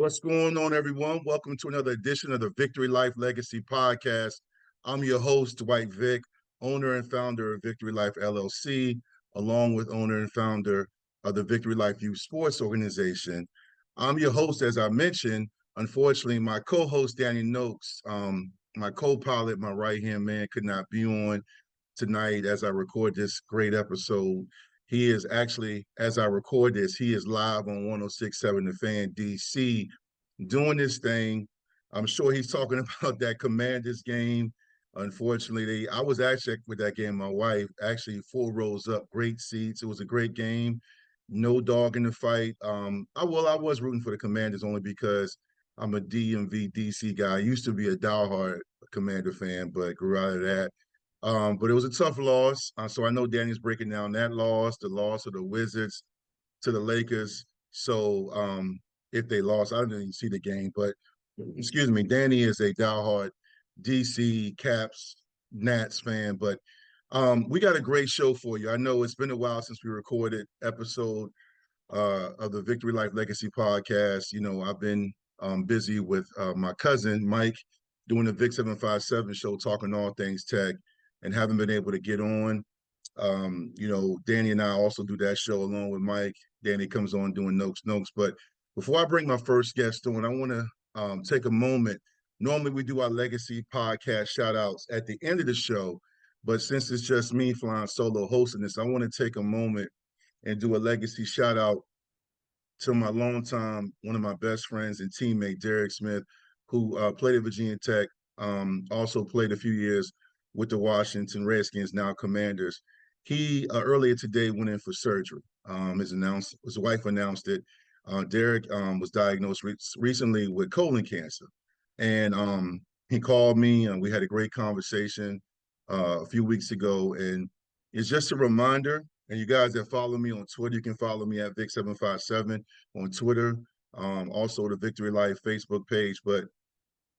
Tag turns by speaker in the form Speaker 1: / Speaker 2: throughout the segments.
Speaker 1: What's going on, everyone? Welcome to another edition of the Vicktory Life Legacy Podcast. I'm your host, Dwight Vick, owner and founder of Vicktory Life LLC, along with owner and founder of the Vicktory Life Youth Sports Organization. I'm your host, as I mentioned. Unfortunately, my co-host, Danny Noakes, my co-pilot, my right-hand man, could not be on tonight as I record this great episode. He is actually, as I record this, he is live on 106.7 The Fan DC doing this thing. I'm sure he's talking about that Commanders game. Unfortunately, I was actually with that game, my wife, actually 4 rows up, great seats. It was a great game. No dog in the fight. I was rooting for the Commanders only because I'm a DMV DC guy. I used to be a diehard Commander fan, but grew out of that. But it was a tough loss. So I know Danny's breaking down that loss, the loss of the Wizards to the Lakers. So if they lost, I didn't even see the game, but excuse me, Danny is a diehard DC Caps Nats fan. But we got a great show for you. I know it's been a while since we recorded episode of the Vicktory Life Legacy Podcast. You know, I've been busy with my cousin Mike doing the Vic 757 show, talking all things tech, and haven't been able to get on. Danny and I also do that show along with Mike. Danny comes on doing Noakes. But before I bring my first guest on, I want to take a moment. Normally we do our legacy podcast shout outs at the end of the show, but since it's just me flying solo hosting this, I want to take a moment and do a legacy shout out to my longtime, one of my best friends and teammate, Derek Smith, who played at Virginia Tech, also played a few years with the Washington Redskins, now Commanders. He earlier today went in for surgery. His wife announced it. Derek was diagnosed recently with colon cancer, and he called me, and we had a great conversation a few weeks ago. And it's just a reminder. And you guys that follow me on Twitter, you can follow me at Vic757 on Twitter. Also the Vicktory Life Facebook page. But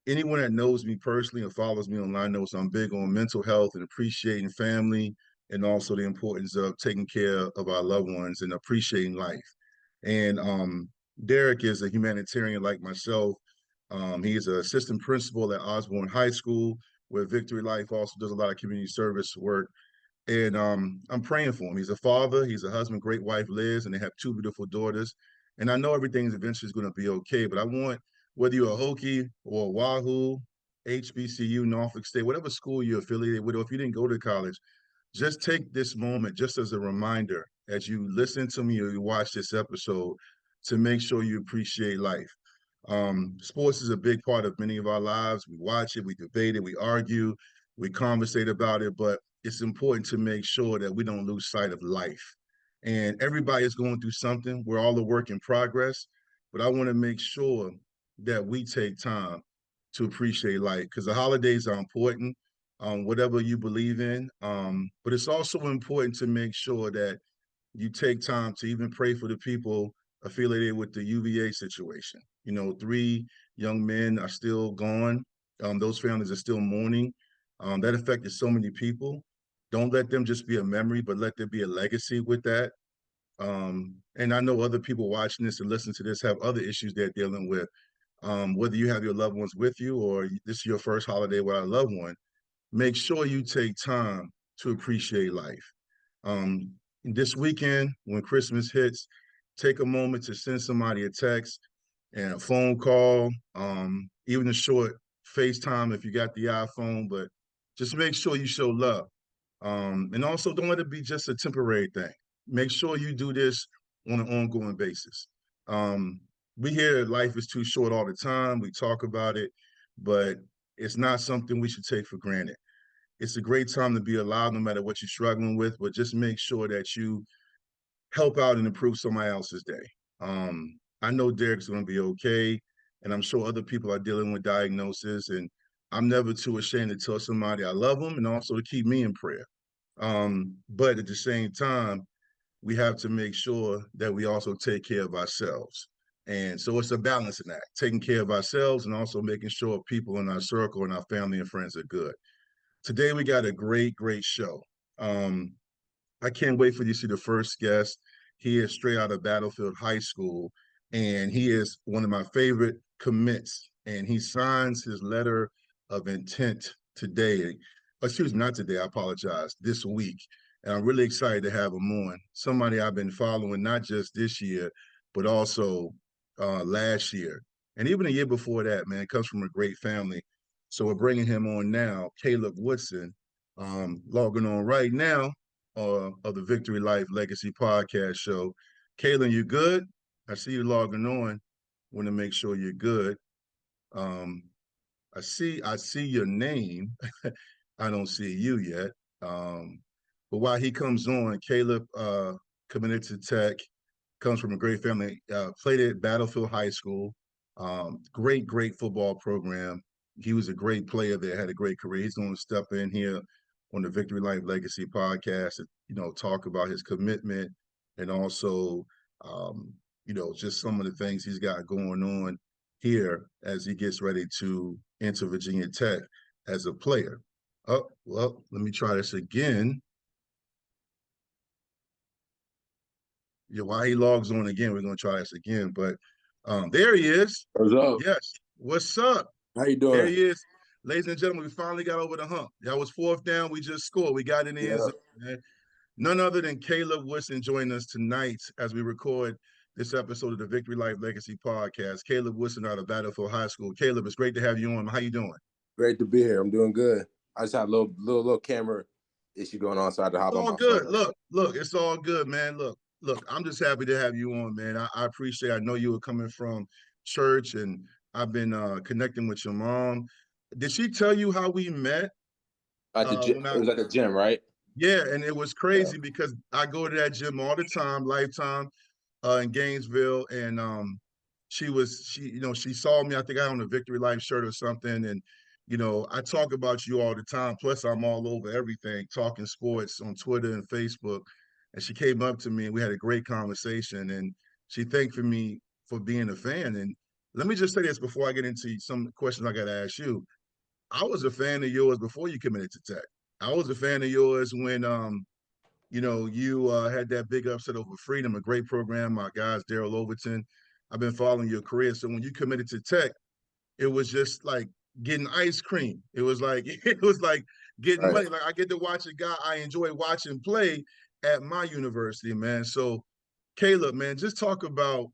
Speaker 1: anyone that knows me personally or follows me online knows I'm big on mental health and appreciating family, and also the importance of taking care of our loved ones and appreciating life. And Derek is a humanitarian like myself. He is an assistant principal at Osborne High School, where Vicktory Life also does a lot of community service work. And I'm praying for him. He's a father, he's a husband, great wife, Liz, and they have 2 beautiful daughters. And I know everything's eventually going to be okay, but I want, whether you're a Hokie or a Wahoo, HBCU, Norfolk State, whatever school you're affiliated with, or if you didn't go to college, just take this moment just as a reminder as you listen to me or you watch this episode to make sure you appreciate life. Sports is a big part of many of our lives. We watch it, we debate it, we argue, we conversate about it, but it's important to make sure that we don't lose sight of life. And everybody is going through something. We're all a work in progress, but I want to make sure that we take time to appreciate life, because the holidays are important, whatever you believe in. But it's also important to make sure that you take time to even pray for the people affiliated with the UVA situation. You know, 3 young men are still gone. Those families are still mourning. That affected so many people. Don't let them just be a memory, but let there be a legacy with that. And I know other people watching this and listening to this have other issues they're dealing with. Whether you have your loved ones with you or this is your first holiday with a loved one, make sure you take time to appreciate life. This weekend, when Christmas hits, take a moment to send somebody a text and a phone call, even a short FaceTime if you got the iPhone, but just make sure you show love. And also don't let it be just a temporary thing. Make sure you do this on an ongoing basis. We hear life is too short all the time. We talk about it, but it's not something we should take for granted. It's a great time to be alive no matter what you're struggling with, but just make sure that you help out and improve somebody else's day. I know Derek's going to be okay, and I'm sure other people are dealing with diagnosis, and I'm never too ashamed to tell somebody I love them and also to keep me in prayer. But at the same time, we have to make sure that we also take care of ourselves. And so it's a balancing act, taking care of ourselves and also making sure people in our circle and our family and friends are good. Today, we got a great show. Um, I can't wait for you to see the first guest. He is straight out of Battlefield High School. and he is one of my favorite commits. And he signs his letter of intent today. Excuse me, not today. I apologize. This week, and I'm really excited to have him on. Somebody I've been following not just this year, but also last year, and even a year before that. Man, comes from a great family. So we're bringing him on now, Caleb Woodson, logging on right now of the Vicktory Life Legacy Podcast show. Caleb, you good? I see you logging on. Want to make sure you're good. Um, I see your name. I don't see you yet. But while he comes on, Caleb committed to Tech, comes from a great family, played at Battlefield High School. Great football program. He was a great player there, had a great career. He's going to step in here on the Vicktory Life Legacy podcast and, talk about his commitment and also, just some of the things he's got going on here as he gets ready to enter Virginia Tech as a player. Oh, well, let me try this again. Yeah, while he logs on again, we're going to try this again. But there he is.
Speaker 2: What's up?
Speaker 1: Yes. What's up?
Speaker 2: How you doing?
Speaker 1: There he is. Ladies and gentlemen, we finally got over the hump. That was fourth down. We just scored. We got in the end zone, man. None other than Caleb Woodson joining us tonight as we record this episode of the Vicktory Life Legacy Podcast. Caleb Woodson out of Battlefield High School. Caleb, it's great to have you on. How you doing?
Speaker 2: Great to be here. I'm doing good. I just had a little camera issue going on, so I had to hop on my
Speaker 1: good.
Speaker 2: phone.
Speaker 1: Look, it's all good, man. Look, I'm just happy to have you on, man. I appreciate it. I know you were coming from church, and I've been connecting with your mom. Did she tell you how we met?
Speaker 2: At the gym. It was at the gym, right?
Speaker 1: Yeah, and it was crazy because I go to that gym all the time, Lifetime, in Gainesville, and she saw me. I think I had on a Vicktory Life shirt or something, and I talk about you all the time. Plus, I'm all over everything, talking sports on Twitter and Facebook. And she came up to me, and we had a great conversation. And she thanked me for being a fan. And let me just say this before I get into some questions I got to ask you. I was a fan of yours before you committed to Tech. I was a fan of yours when you had that big upset over Freedom, a great program. My guys, Daryl Overton. I've been following your career. So when you committed to Tech, it was just like getting ice cream. It was like getting money. Like I get to watch a guy I enjoy watching play at my university, man. So Caleb, man, just talk about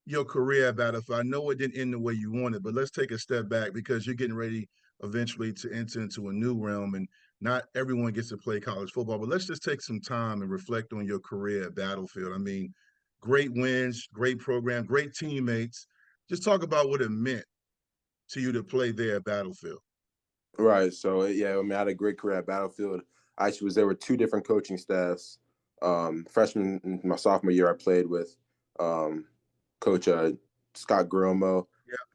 Speaker 1: your career at Battlefield. I know it didn't end the way you wanted, but let's take a step back because you're getting ready eventually to enter into a new realm, and not everyone gets to play college football. But let's just take some time and reflect on your career at Battlefield. I mean, great wins, great program, great teammates. Just talk about what it meant to you to play there at Battlefield.
Speaker 2: Right. So, yeah, I had a great career at Battlefield. I actually was there with two different coaching staffs. Freshman and my sophomore year, I played with Coach Scott Gromo.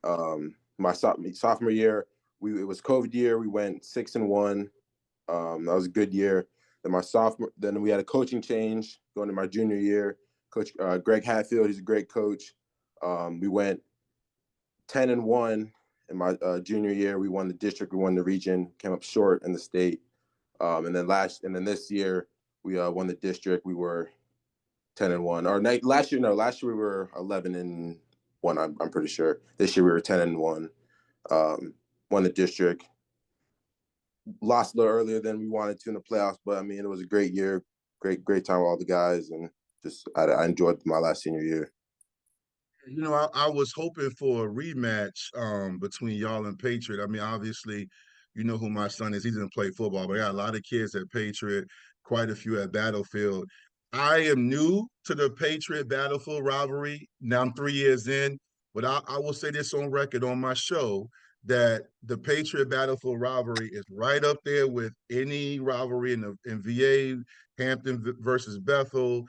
Speaker 1: Yeah.
Speaker 2: My sophomore year, it was COVID year. We went 6-1. That was a good year. Then we had a coaching change going to my junior year. Coach Greg Hatfield, he's a great coach. We went 10-1 in my junior year. We won the district, we won the region, came up short in the state. And then this year we won the district. We were 10-1. Or last year we were 11-1. I'm pretty sure. This year we were 10-1. Won the district. Lost a little earlier than we wanted to in the playoffs, but I mean it was a great year, great time with all the guys, and just I enjoyed my last senior year.
Speaker 1: I was hoping for a rematch between y'all and Patriot. I mean, obviously, you know who my son is. He doesn't play football, but I got a lot of kids at Patriot, quite a few at Battlefield. I am new to the Patriot Battlefield rivalry. Now I'm 3 years in, but I will say this on record on my show that the Patriot Battlefield rivalry is right up there with any rivalry in VA, Hampton versus Bethel,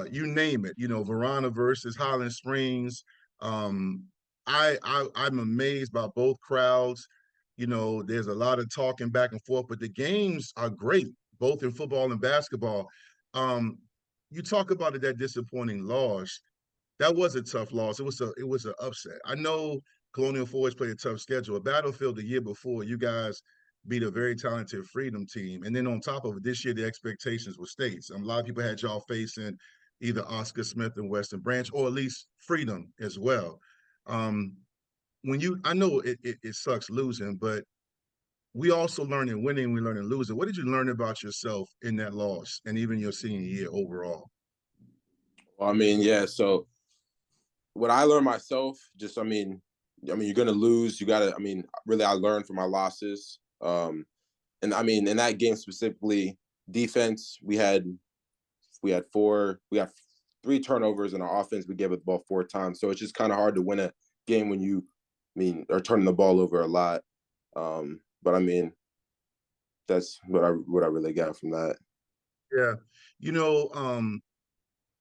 Speaker 1: you name it, Verona versus Highland Springs. I'm amazed by both crowds. There's a lot of talking back and forth, but the games are great, both in football and basketball. You talk about that disappointing loss. That was a tough loss. It was an upset. I know Colonial Forge played a tough schedule. Battlefield the year before, you guys beat a very talented Freedom team. And then on top of it, this year, the expectations were states. A lot of people had y'all facing either Oscar Smith and Western Branch, or at least Freedom as well. Um, I know it sucks losing, but we also learn in winning, we learn in losing. What did you learn about yourself in that loss and even your senior year overall?
Speaker 2: Well, I mean, yeah. So what I learned myself, just you're gonna lose. You gotta. I mean, really, I learned from my losses. And I mean, in that game specifically, defense, we had three turnovers in our offense. We gave it the ball 4 times, so it's just kind of hard to win a game when are turning the ball over a lot. But I mean, that's what I really got from that.
Speaker 1: Yeah, you know,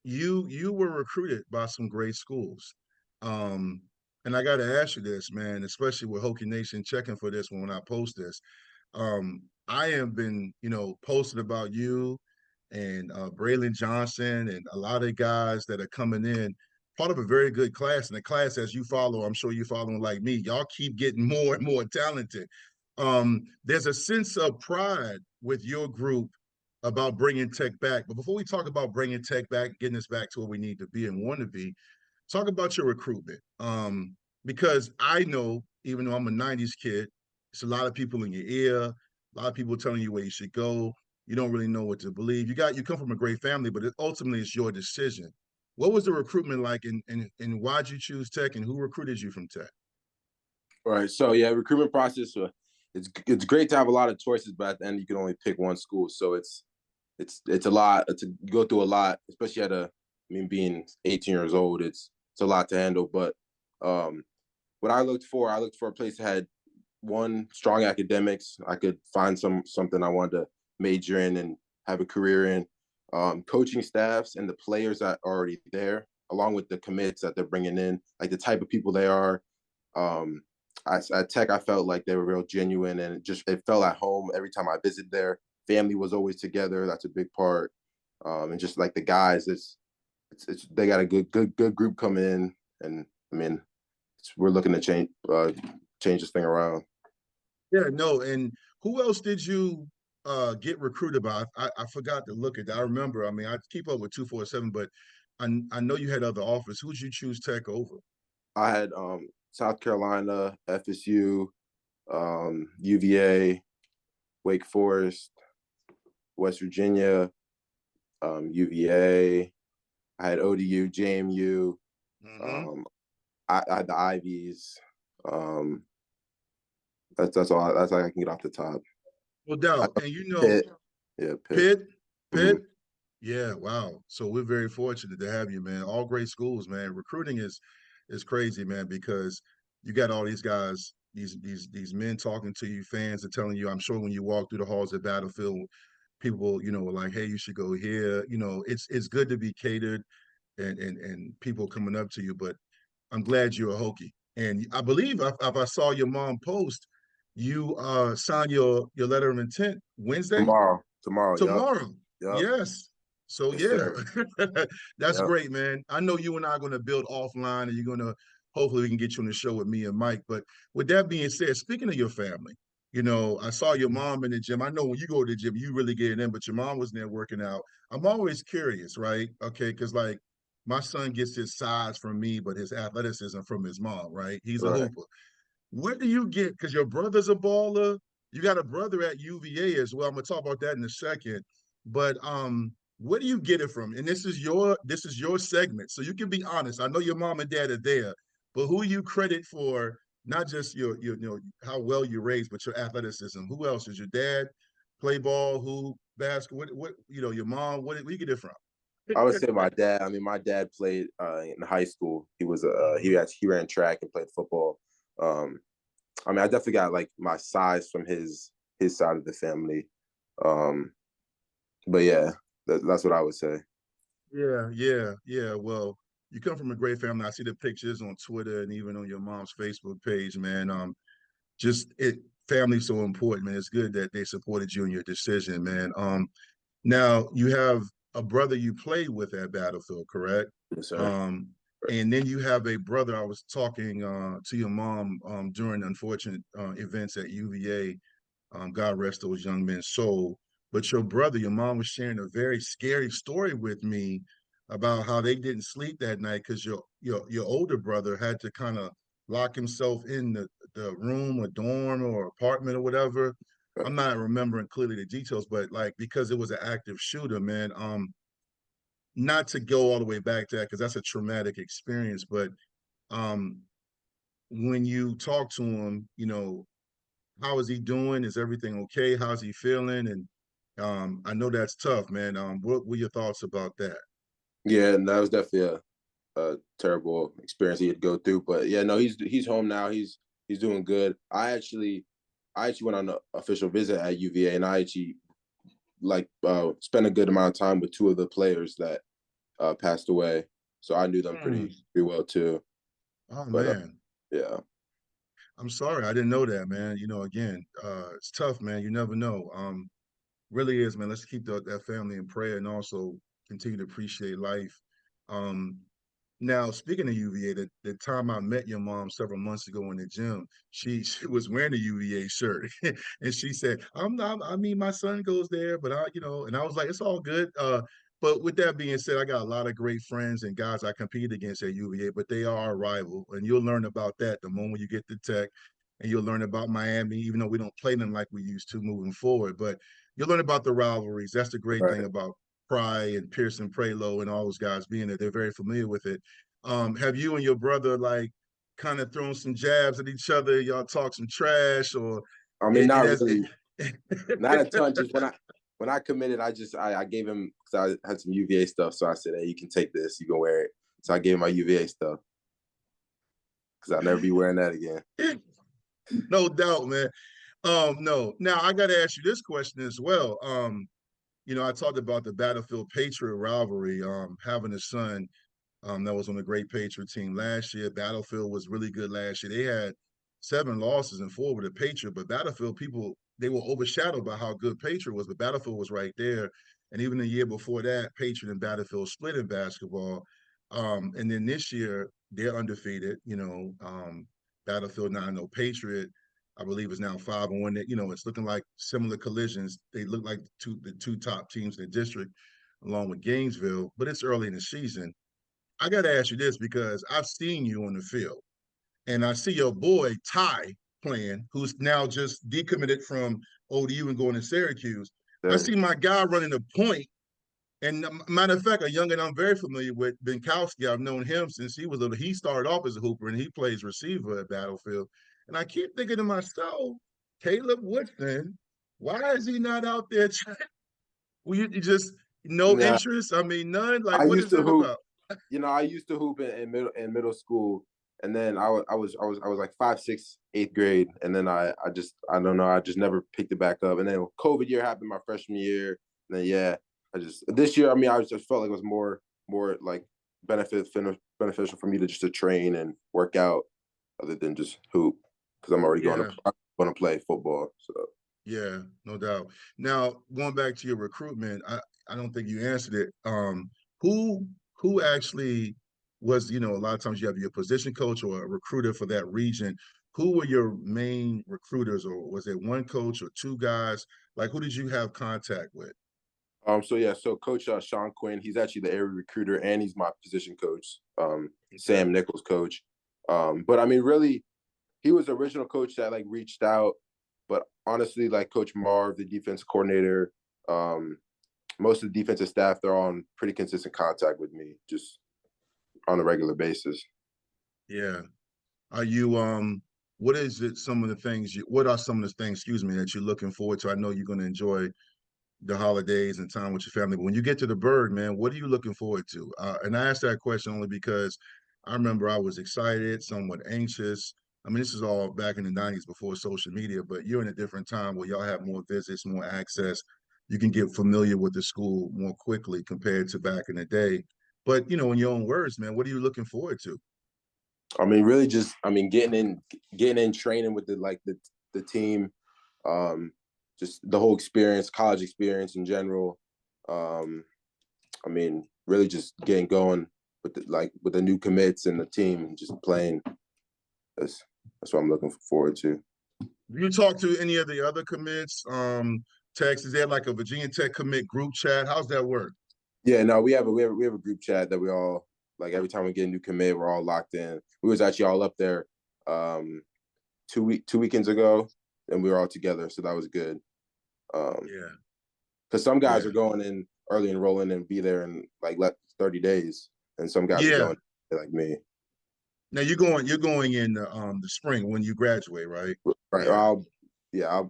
Speaker 1: you were recruited by some great schools. Um, and I got to ask you this, man, especially with Hokie Nation checking for this when I post this. I have been, posting about you and Braylan Johnson and a lot of guys that are coming in, part of a very good class. And the class, as you follow, I'm sure you're following like me, y'all keep getting more and more talented. There's a sense of pride with your group about bringing Tech back. But before we talk about bringing Tech back, getting us back to where we need to be and want to be, talk about your recruitment. Because I know, even though I'm a 90s kid, it's a lot of people in your ear, a lot of people telling you where you should go. You don't really know what to believe. You come from a great family, but ultimately it's your decision. What was the recruitment like, and why'd you choose Tech, and who recruited you from Tech?
Speaker 2: All right. So yeah, recruitment process. It's great to have a lot of choices, but at the end you can only pick one school. So it's a lot. You go through a lot, especially being 18 years old. It's a lot to handle. But what I looked for a place that had one, strong academics. I could find something I wanted to major in and have a career in. Coaching staffs and the players that are already there, along with the commits that they're bringing in, like the type of people they are. At Tech, I felt like they were real genuine, and it felt at home every time I visited there. Family was always together. That's a big part. And just like the guys, they got a good group coming in, and I mean, we're looking to change this thing around.
Speaker 1: Yeah, no, and who else did you get recruited by? I forgot to look at that. I remember, I mean, I keep up with 247, but I know you had other offers. Who'd you choose Tech over?
Speaker 2: I had South Carolina, FSU, UVA, Wake Forest, West Virginia, UVA. I had ODU, JMU.
Speaker 1: Mm-hmm.
Speaker 2: I had the Ivies. That's all. That's all I can get off the top.
Speaker 1: No doubt. And
Speaker 2: Pitt. Yeah, Pitt.
Speaker 1: Pitt,
Speaker 2: Mm-hmm.
Speaker 1: Pitt. Yeah, wow. So we're very fortunate to have you, man. All great schools, man. Recruiting is crazy, man, because you got all these guys, these men talking to you, fans are telling you. I'm sure when you walk through the halls at Battlefield, people, were like, "Hey, you should go here." It's good to be catered and people coming up to you. But I'm glad you're a Hokie, and I believe if I saw your mom post, you signed your letter of intent Wednesday.
Speaker 2: Tomorrow. Yep.
Speaker 1: Tomorrow.
Speaker 2: Yep.
Speaker 1: Yes. So
Speaker 2: Yes,
Speaker 1: yeah,
Speaker 2: sir.
Speaker 1: that's
Speaker 2: Yep.
Speaker 1: great, man. I know you and I are going to build offline, and you're going to hopefully we can get you on the show with me and Mike. But with that being said, speaking of your family, I saw your mom in the gym. I know when you go to the gym, you really get it in, but your mom was there working out. I'm always curious, right? Okay, because like my son gets his size from me, but his athleticism from his mom, right? He's a
Speaker 2: Right.
Speaker 1: hooper. Where do you get? Because your brother's a baller. You got a brother at UVA as well. I'm gonna talk about that in a second. But where do you get it from? And this is your segment, so you can be honest. I know your mom and dad are there, but who you credit for not just your how well you raised, but your athleticism? Who else is your dad? Play ball? Who basketball? What your mom? Where you get it from?
Speaker 2: I would say my dad. I mean, my dad played in high school. He was he ran track and played football. Um, I mean, I definitely got like my size from his side of the family. Um, but yeah, that's what I would say.
Speaker 1: Yeah, yeah, yeah. Well, you come from a great family. I see the pictures on Twitter and even on your mom's Facebook page, man. Just it family's so important, man. It's good that they supported you in your decision, man. Now you have a brother you played with at Battlefield, correct?
Speaker 2: Yes, sir.
Speaker 1: Um, and then you have a brother. I was talking to your mom during unfortunate events at UVA. God rest those young men's soul. But your brother, your mom was sharing a very scary story with me about how they didn't sleep that night because your older brother had to kind of lock himself in the room or dorm or apartment or whatever. I'm not remembering clearly the details, but like because it was an active shooter, man. Not to go all the way back to that because that's a traumatic experience, but um, when you talk to him, how is he doing? Is everything okay? How's he feeling? And I know that's tough, man. What were your thoughts about that?
Speaker 2: Yeah, and that was definitely a terrible experience he had to go through. But yeah, no, he's home now. He's doing good. I actually went on an official visit at UVA, and I actually spent a good amount of time with two of the players that passed away. So I knew them pretty well too.
Speaker 1: Oh
Speaker 2: But
Speaker 1: man,
Speaker 2: yeah,
Speaker 1: I'm sorry, I didn't know that, man. Again, it's tough, man. You never know. Really is, man. Let's keep that family in prayer and also continue to appreciate life. Um, Now, speaking of UVA, the time I met your mom several months ago in the gym, she was wearing a UVA shirt, and she said, "I'm not. I mean, my son goes there, but and I was like, it's all good." But with that being said, I got a lot of great friends and guys I compete against at UVA, but they are our rival, and you'll learn about that the moment you get to Tech, and you'll learn about Miami, even though we don't play them like we used to moving forward. But you'll learn about the rivalries. That's the great thing
Speaker 2: right.
Speaker 1: about Pry and Pearson Prelo and all those guys being there. They're very familiar with it. Have you and your brother like kind of thrown some jabs at each other? Y'all talk some trash, or
Speaker 2: I mean,
Speaker 1: it
Speaker 2: not
Speaker 1: has?
Speaker 2: really, not a ton. Just when I committed, I gave him because I had some UVA stuff, so I said, "Hey, you can take this. You can wear it." So I gave him my UVA stuff because I'll never be wearing that again.
Speaker 1: No doubt, man. No. Now I got to ask you this question as well. I talked about the Battlefield Patriot rivalry. Having a son that was on the great Patriot team last year. Battlefield was really good last year. They had 7 losses and 4 with a Patriot, but Battlefield people they were overshadowed by how good Patriot was. But Battlefield was right there, and even the year before that, Patriot and Battlefield split in basketball. And then this year they're undefeated. Battlefield now no Patriot. I believe is now 5-1. It's looking like similar collisions. They look like the two top teams in the district, along with Gainesville. But it's early in the season. I got to ask you this because I've seen you on the field, and I see your boy Ty playing, who's now just decommitted from ODU and going to Syracuse. I
Speaker 2: Sure.
Speaker 1: see my guy running a point, and matter of fact, a youngin I'm very familiar with, Binkowski. I've known him since he was little. He started off as a hooper, and he plays receiver at Battlefield. And I keep thinking to myself, Caleb Woodson, why is he not out there? Well, you just no
Speaker 2: Nah,
Speaker 1: interest. I mean, none. Like,
Speaker 2: I
Speaker 1: what
Speaker 2: used
Speaker 1: is
Speaker 2: to
Speaker 1: that
Speaker 2: hoop.
Speaker 1: about?
Speaker 2: I used to hoop in middle school, and then I was like 5, 6, 8th grade, and then I don't know, I just never picked it back up. And then COVID year happened my freshman year, and then yeah, this year. I mean, I just felt like it was more like beneficial for me to train and work out other than just hoop because I'm already
Speaker 1: Yeah.
Speaker 2: going to play football. So
Speaker 1: Yeah, no doubt. Now, going back to your recruitment, I don't think you answered it. Who who actually was, a lot of times you have your position coach or a recruiter for that region. Who were your main recruiters, or was it one coach or two guys? Like, who did you have contact with?
Speaker 2: so Coach Sean Quinn, he's actually the area recruiter and he's my position coach.
Speaker 1: Okay.
Speaker 2: Sam Nichols coach. But I mean, really, he was the original coach that like reached out. But honestly, like Coach Marv, the defense coordinator, um, most of the defensive staff, they're on pretty consistent contact with me, just on a regular basis.
Speaker 1: Yeah. Are you what is it some of the things what are some of the things, excuse me, that you're looking forward to? I know you're going to enjoy the holidays and time with your family. But when you get to the bird, man, what are you looking forward to? And I asked that question only because I remember I was excited, somewhat anxious. I mean, this is all back in the 90s before social media, but you're in a different time where y'all have more visits, more access. You can get familiar with the school more quickly compared to back in the day. But, in your own words, man, what are you looking forward to?
Speaker 2: I mean, really, just I mean, getting in, training with the team, um, just the whole experience, college experience in general. Um, I mean, really just getting going with the new commits and the team, and just playing. That's that's what I'm looking forward to.
Speaker 1: Do you talk to any of the other commits? Text, is there like a Virginia Tech commit group chat? How's that work?
Speaker 2: Yeah, no, we have a group chat that we all, like, every time we get a new commit, we're all locked in. We was actually all up there 2 weekends ago, and we were all together, so that was good.
Speaker 1: Yeah.
Speaker 2: Because some guys
Speaker 1: Yeah.
Speaker 2: are going in early enrolling and be there in like 30 days, and some guys are
Speaker 1: Yeah.
Speaker 2: going like me.
Speaker 1: Now you're going in the spring when you graduate, right?
Speaker 2: Right.
Speaker 1: Yeah.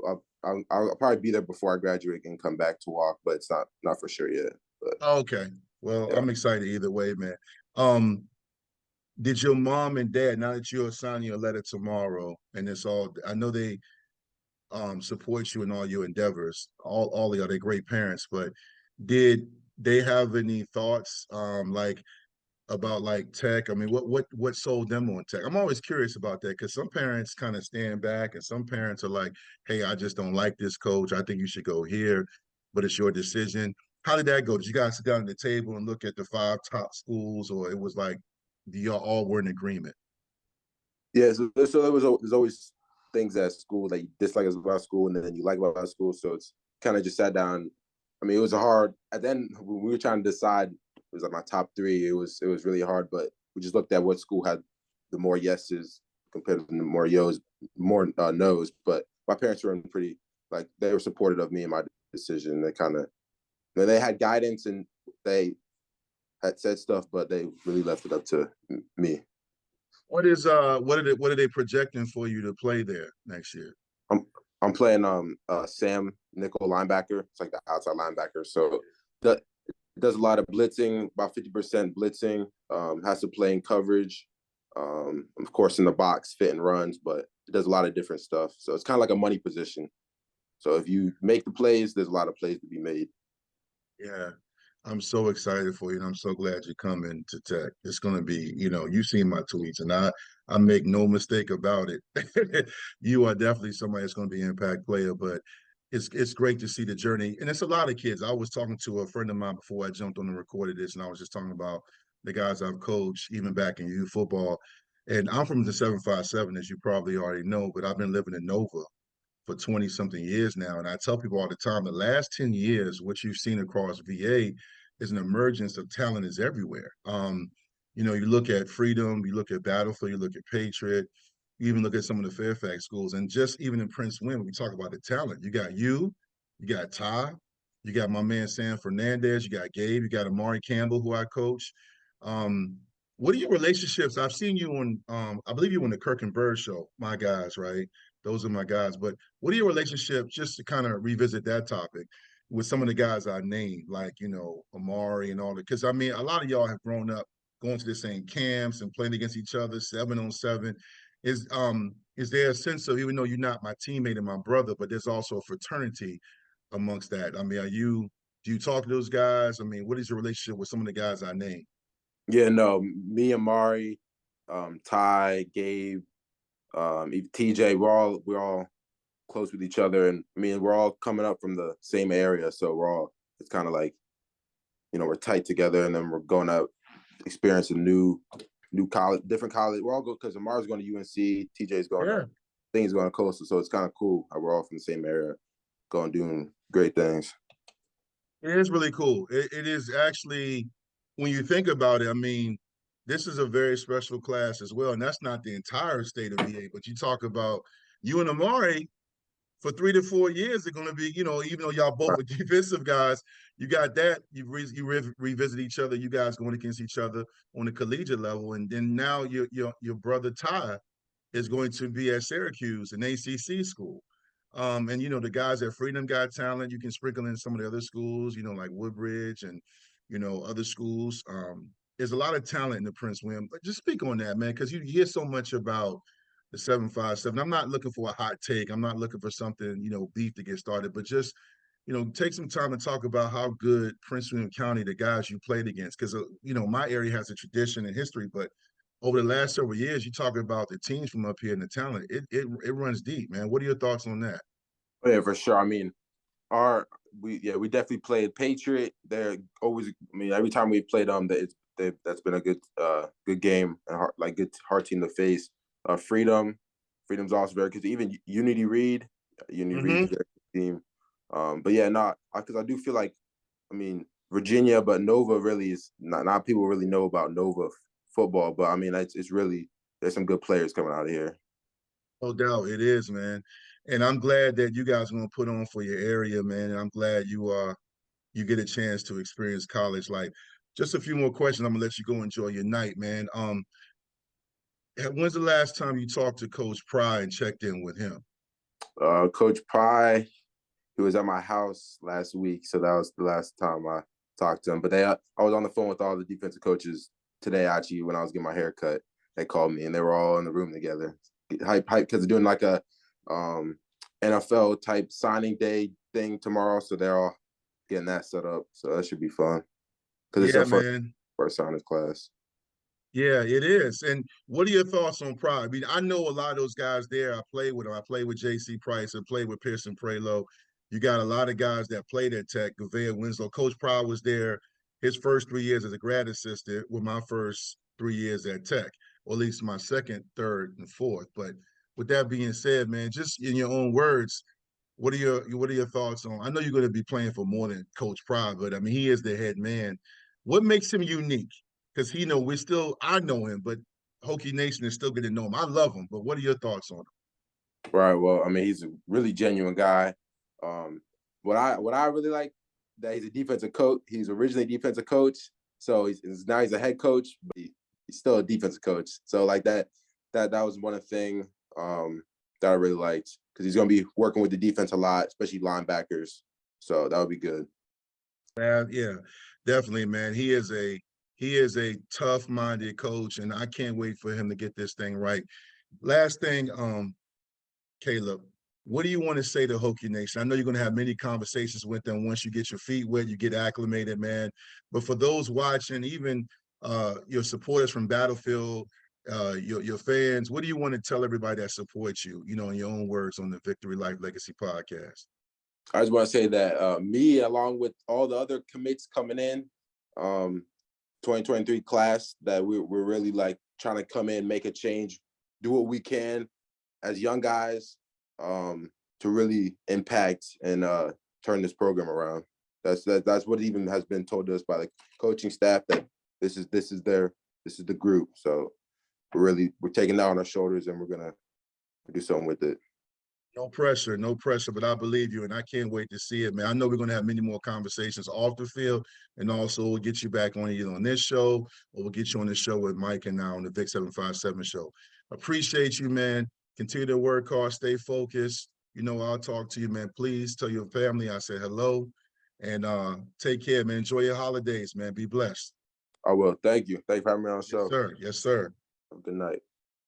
Speaker 2: I'll probably be there before I graduate and come back to walk, but it's not for sure yet. But
Speaker 1: Okay. Well,
Speaker 2: yeah.
Speaker 1: I'm excited either way, man. Um, did your mom and dad, now that you're signing your letter tomorrow, and it's all, I know they support you in all your endeavors, all of y'all, they're great parents, but did they have any thoughts like about like tech? I mean, what sold them on tech? I'm always curious about that because some parents kind of stand back and some parents are like, hey, I just don't like this coach. I think you should go here, but it's your decision. How did that go? Did you guys sit down at the table and look at the 5 top schools, or it was like y'all all were in agreement?
Speaker 2: Yeah, so there's always things at school that you dislike about school and then you like about school. So it's kind of just sat down. I mean, it was a hard. And then when we were trying to decide, it was like my top three. It was really hard, but we just looked at what school had the more yeses compared to the more yos, more nos. But my parents were pretty, like, they were supportive of me and my decision. They kind of, they had guidance and they had said stuff, but they really left it up to me.
Speaker 1: What are they projecting for you to play there next year?
Speaker 2: I'm I'm playing Sam nickel linebacker. It's like the outside linebacker. So that does a lot of blitzing, about 50% blitzing. Has to play in coverage. Of course, in the box, fit and runs, but it does a lot of different stuff. So it's kind of like a money position. So if you make the plays, there's a lot of plays to be made.
Speaker 1: Yeah, I'm so excited for you, and I'm so glad you're coming to Tech. It's going to be, you've seen my tweets, and I make no mistake about it. You are definitely somebody that's going to be an impact player, but it's great to see the journey, and it's a lot of kids. I was talking to a friend of mine before I jumped on and recorded this, and I was just talking about the guys I've coached, even back in youth football. And I'm from the 757, as you probably already know, but I've been living in Nova for 20 something years now. And I tell people all the time, the last 10 years, what you've seen across VA is an emergence of talent is everywhere. You look at Freedom, you look at Battlefield, you look at Patriot, you even look at some of the Fairfax schools. And just even in Prince William, we talk about the talent. You got Ty, you got my man Sam Fernandez, you got Gabe, you got Amari Campbell, who I coach. Um, what are your relationships? I've seen you on, I believe you on the Kirk and Bird show, my guys, right? Those are my guys. But what are your relationships, just to kind of revisit that topic, with some of the guys I named, like, Amari and all that? Because, I mean, a lot of y'all have grown up going to the same camps and playing against each other, 7-on-7. Is there a sense of, even though you're not my teammate and my brother, but there's also a fraternity amongst that? I mean, do you talk to those guys? I mean, what is your relationship with some of the guys I named?
Speaker 2: Yeah, no, me and Mari, Ty, Gabe, even TJ, we're all close with each other, and I mean we're all coming up from the same area, so it's kind of like, we're tight together, and then we're going to experience a new college, different college. We're all going because Amari's going to UNC, TJ's going to,
Speaker 1: Yeah.
Speaker 2: I think he's going to Coastal, so it's kind of cool how we're all from the same area, going doing great things.
Speaker 1: It is really cool. It is actually, when you think about it, I mean, this is a very special class as well. And that's not the entire state of VA, but you talk about you and Amari for 3 to 4 years, they're going to be, even though y'all both are defensive guys, you got that. Revisit each other. You guys going against each other on the collegiate level. And then now your brother Ty is going to be at Syracuse, an ACC school. And the guys at Freedom got talent. You can sprinkle in some of the other schools, like Woodbridge and other schools. There's a lot of talent in the Prince William. But just speak on that, man, because you hear so much about the 757. I'm not looking for a hot take. I'm not looking for something, beef to get started, but just take some time and talk about how good Prince William County, the guys you played against, because my area has a tradition and history, but over the last several years, you talk about the teams from up here and the talent. It runs deep, man. What are your thoughts on that?
Speaker 2: Oh, yeah, for sure. I mean, we definitely played Patriot. They're always, I mean, every time we played them, that's been a good game and good hard team to face. Freedom's also very good. Even Unity Reed is a very good team. But yeah, not because I do feel like, I mean, Virginia, but Nova really is not people really know about Nova football. But I mean, it's really there's some good players coming out of here.
Speaker 1: No doubt it is, man. And I'm glad that you guys are going to put on for your area, man. And I'm glad you get a chance to experience college life. Just a few more questions. I'm gonna let you go enjoy your night, man. When's the last time you talked to Coach Pry and checked in with him?
Speaker 2: Coach Pry, he was at my house last week, so that was the last time I talked to him. But I was on the phone with all the defensive coaches today, actually, when I was getting my hair cut. They called me, and they were all in the room together. Hype, because they're doing like a NFL type signing day thing tomorrow, so they're all getting that set up. So that should be fun. Because it's our first signing class.
Speaker 1: Yeah, it is. And what are your thoughts on Pry? I mean, I know a lot of those guys there. I played with them. I played with J.C. Price. I played with Pearson Prelo. You got a lot of guys that played at Tech. Gavea Winslow. Coach Pry was there his first 3 years as a grad assistant with my first 3 years at Tech, or at least my second, third, and fourth. But with that being said, man, just in your own words, what are your thoughts on? I know you're going to be playing for more than Coach Pry, but I mean, he is the head man. What makes him unique? Because I know him, but Hokie Nation is still getting to know him. I love him, but what are your thoughts on him?
Speaker 2: Right. Well, I mean, he's a really genuine guy. What I really like that he's a defensive coach. He's originally a defensive coach, so now he's a head coach, but he's still a defensive coach. So like that was one thing that I really liked, because he's going to be working with the defense a lot, especially linebackers. So that would be good.
Speaker 1: Yeah, definitely, man. He is a tough-minded coach, and I can't wait for him to get this thing right. Last thing, Caleb, what do you want to say to Hokie Nation? I know you're going to have many conversations with them once you get your feet wet, you get acclimated, man. But for those watching, even your supporters from Battlefield, your fans, what do you want to tell everybody that supports you, in your own words, on the Vicktory Life Legacy Podcast?
Speaker 2: I just want to say that me, along with all the other commits coming in, 2023 class, that we're really like trying to come in, make a change, do what we can as young guys to really impact and turn this program around. That's what even has been told to us by the coaching staff, that this is the group. So we're taking that on our shoulders, and we're gonna do something with it.
Speaker 1: No pressure, but I believe you, and I can't wait to see it, man. I know we're going to have many more conversations off the field, and also we'll get you back on either on this show, or we'll get you on the show with Mike and now on the Vic 757 show. Appreciate you, man. Continue to work hard, stay focused. I'll talk to you, man. Please tell your family I said hello, and take care, man. Enjoy your holidays, man. Be blessed.
Speaker 2: I will. Thank you. Thank you for having me on the show.
Speaker 1: Yes, sir. Yes, sir.
Speaker 2: Have a good night.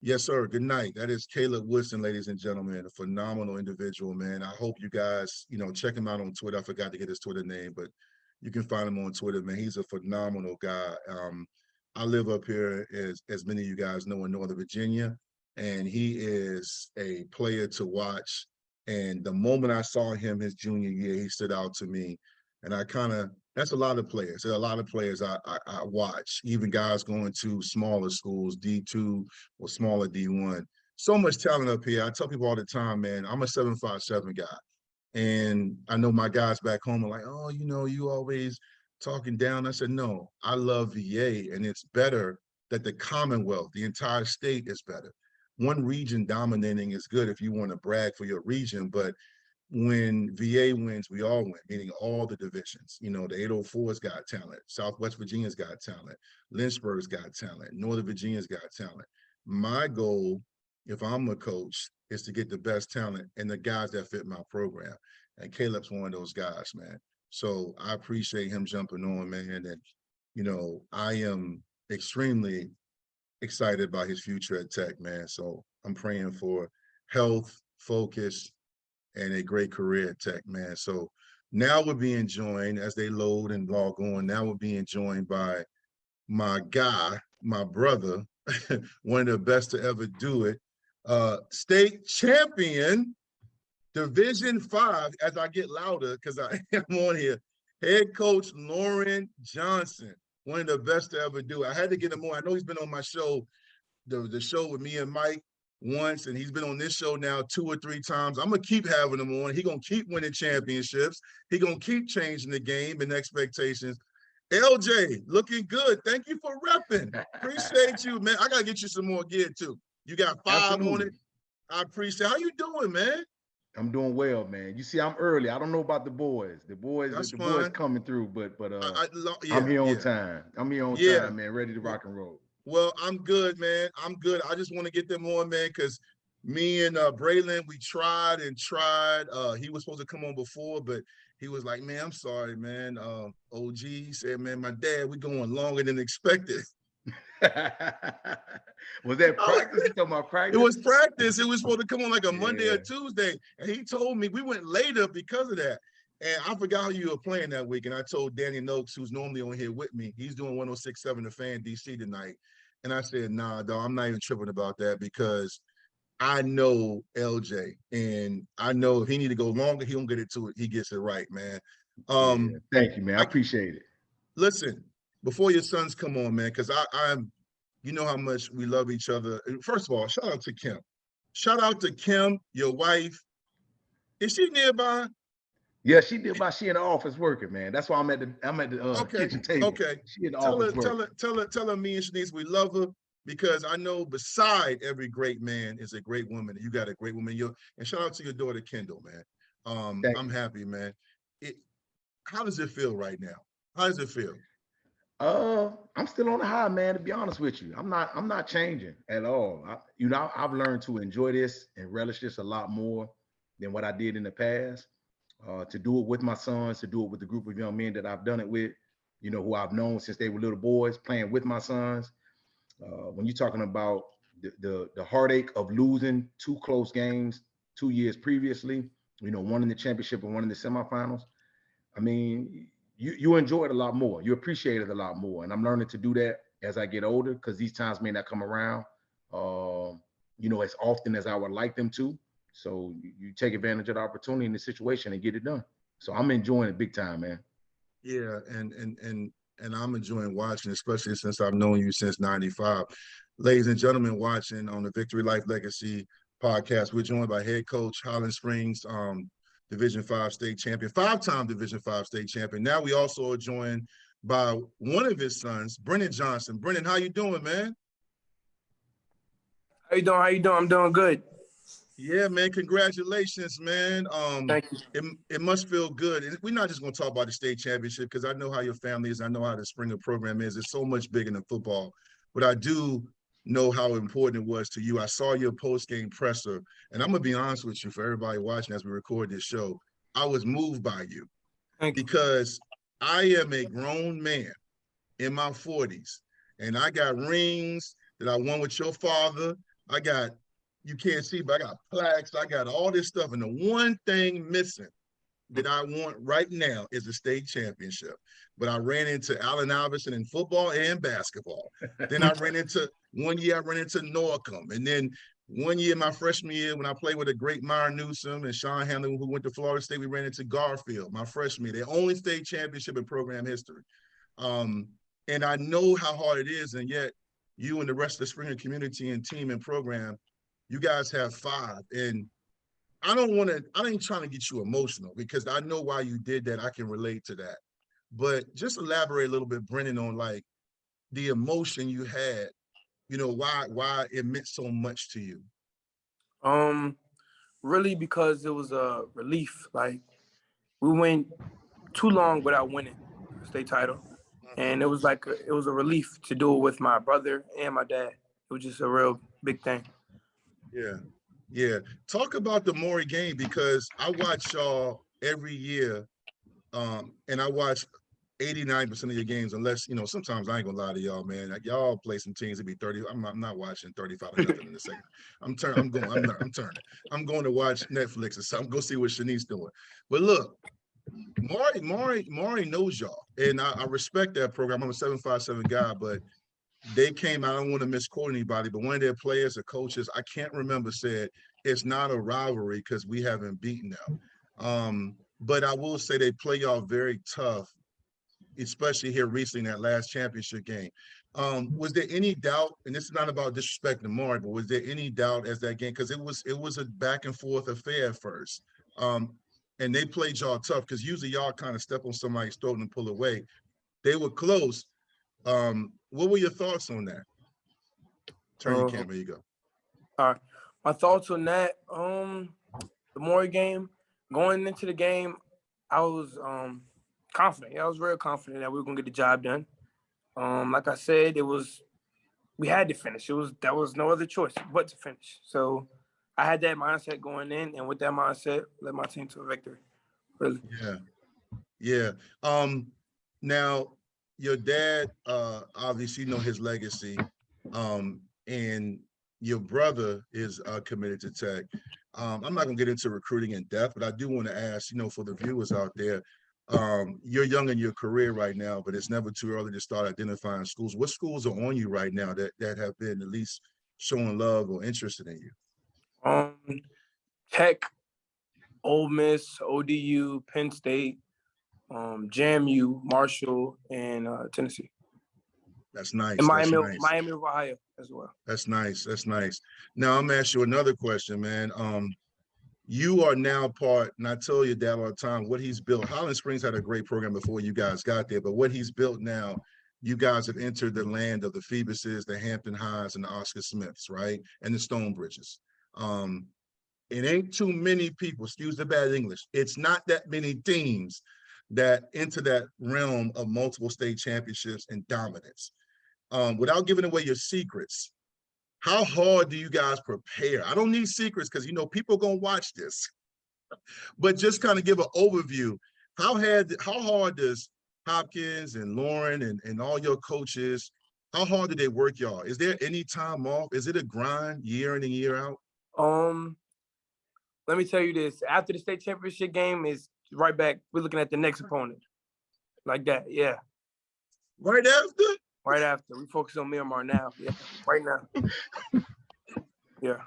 Speaker 1: Yes, sir. Good night. That is Caleb Woodson, ladies and gentlemen, a phenomenal individual, man. I hope you guys, check him out on Twitter. I forgot to get his Twitter name, but you can find him on Twitter, man. He's a phenomenal guy. I live up here, as many of you guys know, in Northern Virginia, and he is a player to watch. And the moment I saw him his junior year, he stood out to me. And that's a lot of players. There are a lot of players I watch, even guys going to smaller schools, D2 or smaller D1. So much talent up here. I tell people all the time, man, I'm a 757 guy. And I know my guys back home are like, oh, you always talking down. I said, no, I love VA, and it's better that the Commonwealth, the entire state, is better. One region dominating is good if you want to brag for your region, but when VA wins, we all win, meaning all the divisions. The 804's got talent. Southwest Virginia's got talent. Lynchburg's got talent. Northern Virginia's got talent. My goal, if I'm a coach, is to get the best talent and the guys that fit my program. And Caleb's one of those guys, man. So I appreciate him jumping on, man. And, I am extremely excited about his future at Tech, man. So I'm praying for health, focus, and a great career at Tech, man. So now we're being joined, as they load and log on, now we're being joined by my guy, my brother, one of the best to ever do it, state champion, Division 5, as I get louder because I am on here, head coach Loren Johnson, one of the best to ever do it. I had to get him on. I know he's been on my show, the show with me and Mike, once, and he's been on this show now 2 or 3 times. I'm gonna keep having him on. He's gonna keep winning championships. He's gonna keep changing the game and expectations. LJ, looking good. Thank you for repping. Appreciate you, man. I gotta get you some more gear too. You got 5 on it.
Speaker 3: Absolutely.
Speaker 1: I appreciate. How you doing, man?
Speaker 3: I'm doing well, man. You see, I'm early. I don't know about the boys.
Speaker 1: That's
Speaker 3: The boys
Speaker 1: fine.
Speaker 3: coming through, but I'm
Speaker 1: Yeah,
Speaker 3: here on
Speaker 1: yeah,
Speaker 3: time. I'm here on
Speaker 1: yeah.
Speaker 3: time, man. Ready to rock and roll.
Speaker 1: Well, I'm good, man. I'm good. I just want to get them on, man, because me and Braylon, we tried and tried. He was supposed to come on before, but he was like, man, I'm sorry, man. OG said, man, my dad, we going longer than expected.
Speaker 3: Was that practice? You talking about
Speaker 1: It
Speaker 3: practice?
Speaker 1: was practice. It was supposed to come on like a Monday or
Speaker 3: Yeah.
Speaker 1: Tuesday. And he told me we went later because of that. And I forgot how you were playing that week. And I told Danny Noakes, who's normally on here with me, he's doing 106.7 The Fan DC tonight. And I said, nah, dog, I'm not even tripping about that because I know LJ. And I know if he need to go longer, he don't get it to it. He gets it right, man.
Speaker 3: Yeah. Thank you, man. I
Speaker 1: I
Speaker 3: appreciate it.
Speaker 1: listen, before your sons come on, man, because I'm you know how much we love each other. First of all, shout out to Kim. Shout out to Kim, your wife. Is she nearby?
Speaker 3: Yeah, she did by she in the office working, man. That's why I'm at the
Speaker 1: Okay,
Speaker 3: kitchen table.
Speaker 1: okay.
Speaker 3: She in the
Speaker 1: Tell
Speaker 3: office
Speaker 1: her, tell
Speaker 3: working.
Speaker 1: her, tell her, tell her me and Shanice we love her because I know beside every great man is a great woman. You got a great woman. And shout out to your daughter Kendall, man.
Speaker 3: Thank
Speaker 1: I'm
Speaker 3: you.
Speaker 1: happy, man. It, how does it feel right now? How does it feel?
Speaker 3: I'm still on the high, man. To be honest with you, I'm not changing at all. I've learned to enjoy this and relish this a lot more than what I did in the past. To do it with my sons, to do it with the group of young men that I've done it with, who I've known since they were little boys, playing with my sons. When you're talking about the heartache of losing 2 close games 2 years previously, one in the championship and one in the semifinals. I mean, you enjoy it a lot more. You appreciate it a lot more. And I'm learning to do that as I get older because these times may not come around, as often as I would like them to. So you take advantage of the opportunity in the situation and get it done. So I'm enjoying it big time, man.
Speaker 1: Yeah, and I'm enjoying watching, especially since I've known you since '95. Ladies and gentlemen, watching on the Victory Life Legacy podcast, we're joined by head coach Highland Springs, Division 5 state champion, 5-time Division 5 state champion. Now we also are joined by one of his sons, Brennan Johnson. Brennan, how you doing, man?
Speaker 4: How you doing? How you doing? I'm doing good.
Speaker 1: Yeah, man. Congratulations, man.
Speaker 4: Thank you.
Speaker 1: It must feel good. And we're not just going to talk about the state championship because I know how your family is. I know how the Springer program is. It's so much bigger than football. But I do know how important it was to you. I saw your post-game presser, and I'm going to be honest with you for everybody watching as we record this show. I was moved by you
Speaker 4: Thank you.
Speaker 1: because I am a grown man in my 40s, and I got rings that I won with your father. I got, you can't see, but I got plaques. I got all this stuff. And the one thing missing that I want right now is a state championship. But I ran into Allen Iverson in football and basketball. Then I ran into, one year I ran into Norcom. And then one year, my freshman year, when I played with a great Myron Newsom and Sean Hamlin, who went to Florida State, we ran into Garfield, my freshman year, the only state championship in program history. And I know how hard it is. And yet you and the rest of the Springer community and team and program, you guys have 5. And I ain't trying to get you emotional because I know why you did that. I can relate to that. But just elaborate a little bit, Brennan, on like the emotion you had, why it meant so much to you.
Speaker 4: Really because it was a relief. Like we went too long without winning the state title, and it was it was a relief to do it with my brother and my dad. It was just a real big thing.
Speaker 1: Yeah. Yeah. Talk about the Maury game because I watch y'all every year. And I watch 89% of your games, unless, sometimes I ain't gonna lie to y'all, man. Like y'all play some teams that be 30. I'm not watching 35 or nothing in the second. I'm turning. I'm going to watch Netflix or something. Go see what Shanice doing. But look, Maury knows y'all. And I respect that program. I'm a 757 guy, but they came, I don't want to misquote anybody, but one of their players or coaches, I can't remember, said it's not a rivalry because we haven't beaten them. But I will say they play y'all very tough, especially here recently in that last championship game. Was there any doubt, and this is not about disrespecting Maury, but was there any doubt as that game? Because it was a back and forth affair at first. And they played y'all tough because usually y'all kind of step on somebody's throat and pull away. they were close. What were your thoughts on that? Turn your camera. There you go.
Speaker 4: All right. My thoughts on that, the Maury game, going into the game, I was confident. I was very confident that we were going to get the job done. Like I said, we had to finish. That was no other choice but to finish. So I had that mindset going in, and with that mindset, led my team to a victory. Really.
Speaker 1: Yeah. Now, your dad, obviously, you know his legacy, and your brother is committed to Tech. I'm not going to get into recruiting in depth, but I do want to ask, you know, for the viewers out there, you're young in your career right now, but it's never too early to start identifying schools. What schools are on you right now that have been at least showing love or interested in you?
Speaker 4: Tech, Ole Miss, ODU, Penn State, JMU, Marshall, and Tennessee.
Speaker 1: That's nice.
Speaker 4: And Miami,
Speaker 1: that's nice.
Speaker 4: Miami of Ohio as well.
Speaker 1: That's nice. That's nice. Now I'm gonna ask you another question, man. You are now part, and I tell your dad all the time, what he's built. Highland Springs had a great program before you guys got there, but what he's built now, you guys have entered the land of the Phoebuses, the Hampton Highs, and the Oscar Smiths, right? And the Stonebridges. It ain't too many people, excuse the bad English, it's not that many teams that enter that realm of multiple state championships and dominance. Without giving away your secrets, how hard do you guys prepare? I don't need secrets because, you know, people are going to watch this. But just kind of give an overview. How hard does Hopkins and Loren and all your coaches, how hard do they work y'all? Is there any time off? Is it a grind year in and year out?
Speaker 4: Let me tell you this. After the state championship game is right back, we're looking at the next opponent. Like that, yeah.
Speaker 1: Right after?
Speaker 4: Right after. We focus on Miramar now. Yeah, right now.
Speaker 1: Yeah.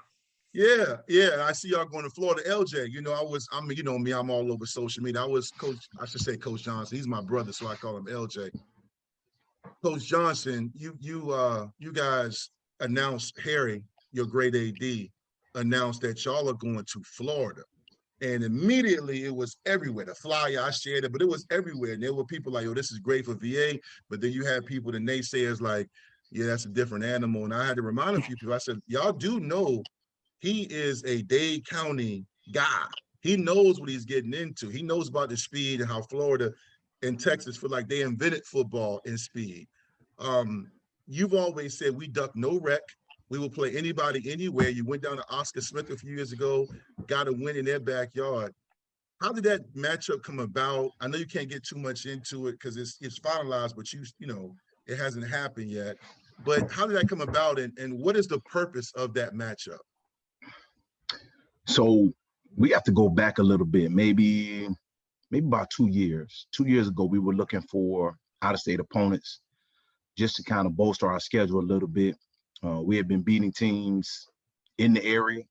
Speaker 1: I see y'all going to Florida. LJ, you know, you know me, I'm all over social media. Coach Johnson. He's my brother, so I call him LJ. Coach Johnson, you guys announced, Harry, your great AD, announced that y'all are going to Florida. And immediately it was everywhere. The flyer, I shared it, but it was everywhere. And there were people like, oh, this is great for VA. But then you had people, the naysayers, like, yeah, that's a different animal. And I had to remind a few people, I said, y'all do know he is a Dade County guy. He knows what he's getting into. He knows about the speed and how Florida and Texas feel like they invented football in speed. You've always said we duck no wreck. We will play anybody anywhere. You went down to Oscar Smith a few years ago, got a win in their backyard. How did that matchup come about? I know you can't get too much into it because it's finalized, but you know, it hasn't happened yet. But how did that come about, and what is the purpose of that matchup?
Speaker 3: So we have to go back a little bit, maybe about 2 years. 2 years ago, we were looking for out-of-state opponents just to kind of bolster our schedule a little bit. We had been beating teams in the area,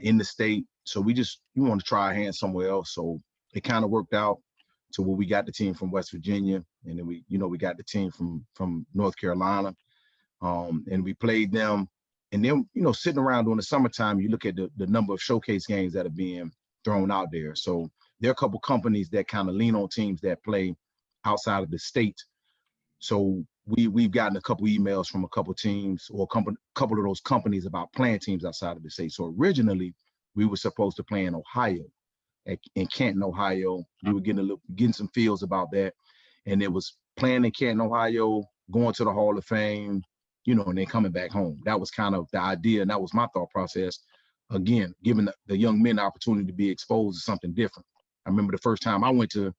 Speaker 3: in the state. So we want to try our hand somewhere else. So it kind of worked out to where we got the team from West Virginia. And then we got the team from North Carolina. And we played them. And then, sitting around during the summertime, you look at the number of showcase games that are being thrown out there. So there are a couple companies that kind of lean on teams that play outside of the state. So we've gotten a couple emails from a couple teams or a couple of those companies about playing teams outside of the state. So originally we were supposed to play in Ohio, in Canton, Ohio. We were getting some feels about that. And it was playing in Canton, Ohio, going to the Hall of Fame, and then coming back home. That was kind of the idea. And that was my thought process. Again, giving the young men the opportunity to be exposed to something different. I remember the first time I went to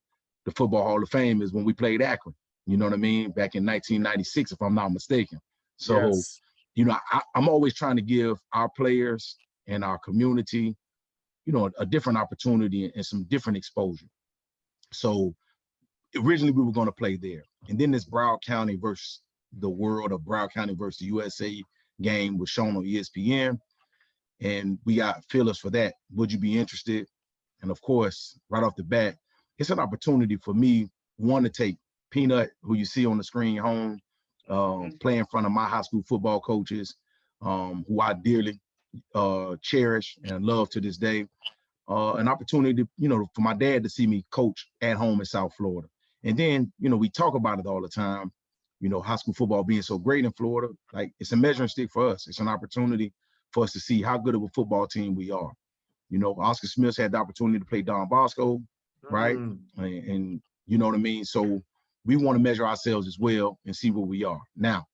Speaker 3: the Football Hall of Fame is when we played Akron. You know what I mean? Back in 1996, if I'm not mistaken. So, yes. I'm always trying to give our players and our community, a different opportunity and some different exposure. So originally we were going to play there. And then this Broward County versus the world of Broward County versus the USA game was shown on ESPN. And we got feelers for that. Would you be interested? And of course, right off the bat, it's an opportunity for me, one, to take Peanut, who you see on the screen, home, play in front of my high school football coaches, who I dearly cherish and love to this day. An opportunity, for my dad to see me coach at home in South Florida. And then, we talk about it all the time, high school football being so great in Florida. Like, it's a measuring stick for us. It's an opportunity for us to see how good of a football team we are. Oscar Smith had the opportunity to play Don Bosco, right? And you know what I mean? So we want to measure ourselves as well and see where we are. Now,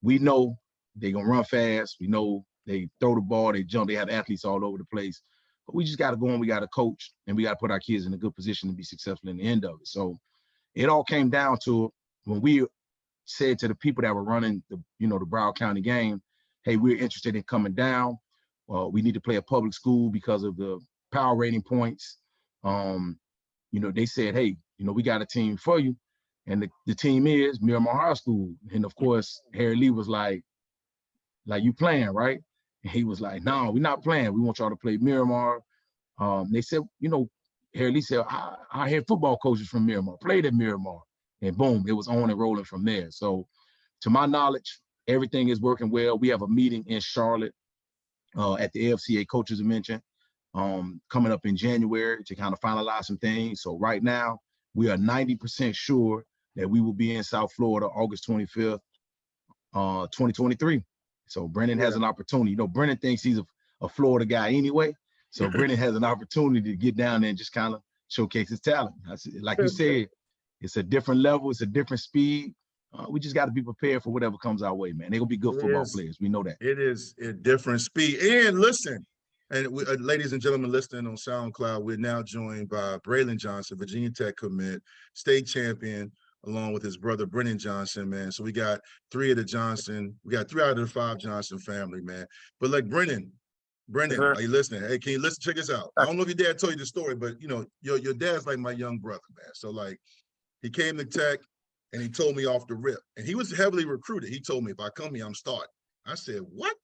Speaker 3: we know they're going to run fast. We know they throw the ball, they jump, they have athletes all over the place. But we just got to go and we got to coach, and we got to put our kids in a good position to be successful in the end of it. So it all came down to when we said to the people that were running the Broward County game, hey, we're interested in coming down. We need to play a public school because of the power rating points. They said, hey, we got a team for you. And the team is Miramar High School. And of course, Harry Lee was like, you playing, right? And he was like, no, we're not playing. We want y'all to play Miramar. They said, Harry Lee said, I head football coaches from Miramar, played at Miramar. And boom, it was on and rolling from there. So to my knowledge, everything is working well. We have a meeting in Charlotte at the AFCA Coaches Convention coming up in January to kind of finalize some things. So right now, we are 90% sure that we will be in South Florida August 25th, 2023. So Brennan has an opportunity. Brennan thinks he's a Florida guy anyway. So Brennan has an opportunity to get down there and just kind of showcase his talent. Like you said, it's a different level. It's a different speed. We just got to be prepared for whatever comes our way, man. They're going to be good football players. We know that.
Speaker 1: It is a different speed. And listen, and ladies and gentlemen listening on SoundCloud, we're now joined by Braylan Johnson, Virginia Tech commit, state champion, along with his brother, Brennan Johnson, man. So we got three out of the five Johnson family, man. But like Brennan, are you listening? Hey, can you listen? Check this out. I don't know if your dad told you the story, but your dad's like my young brother, man. So like he came to Tech and he told me off the rip, and he was heavily recruited. He told me, if I come here, I'm starting. I said, what?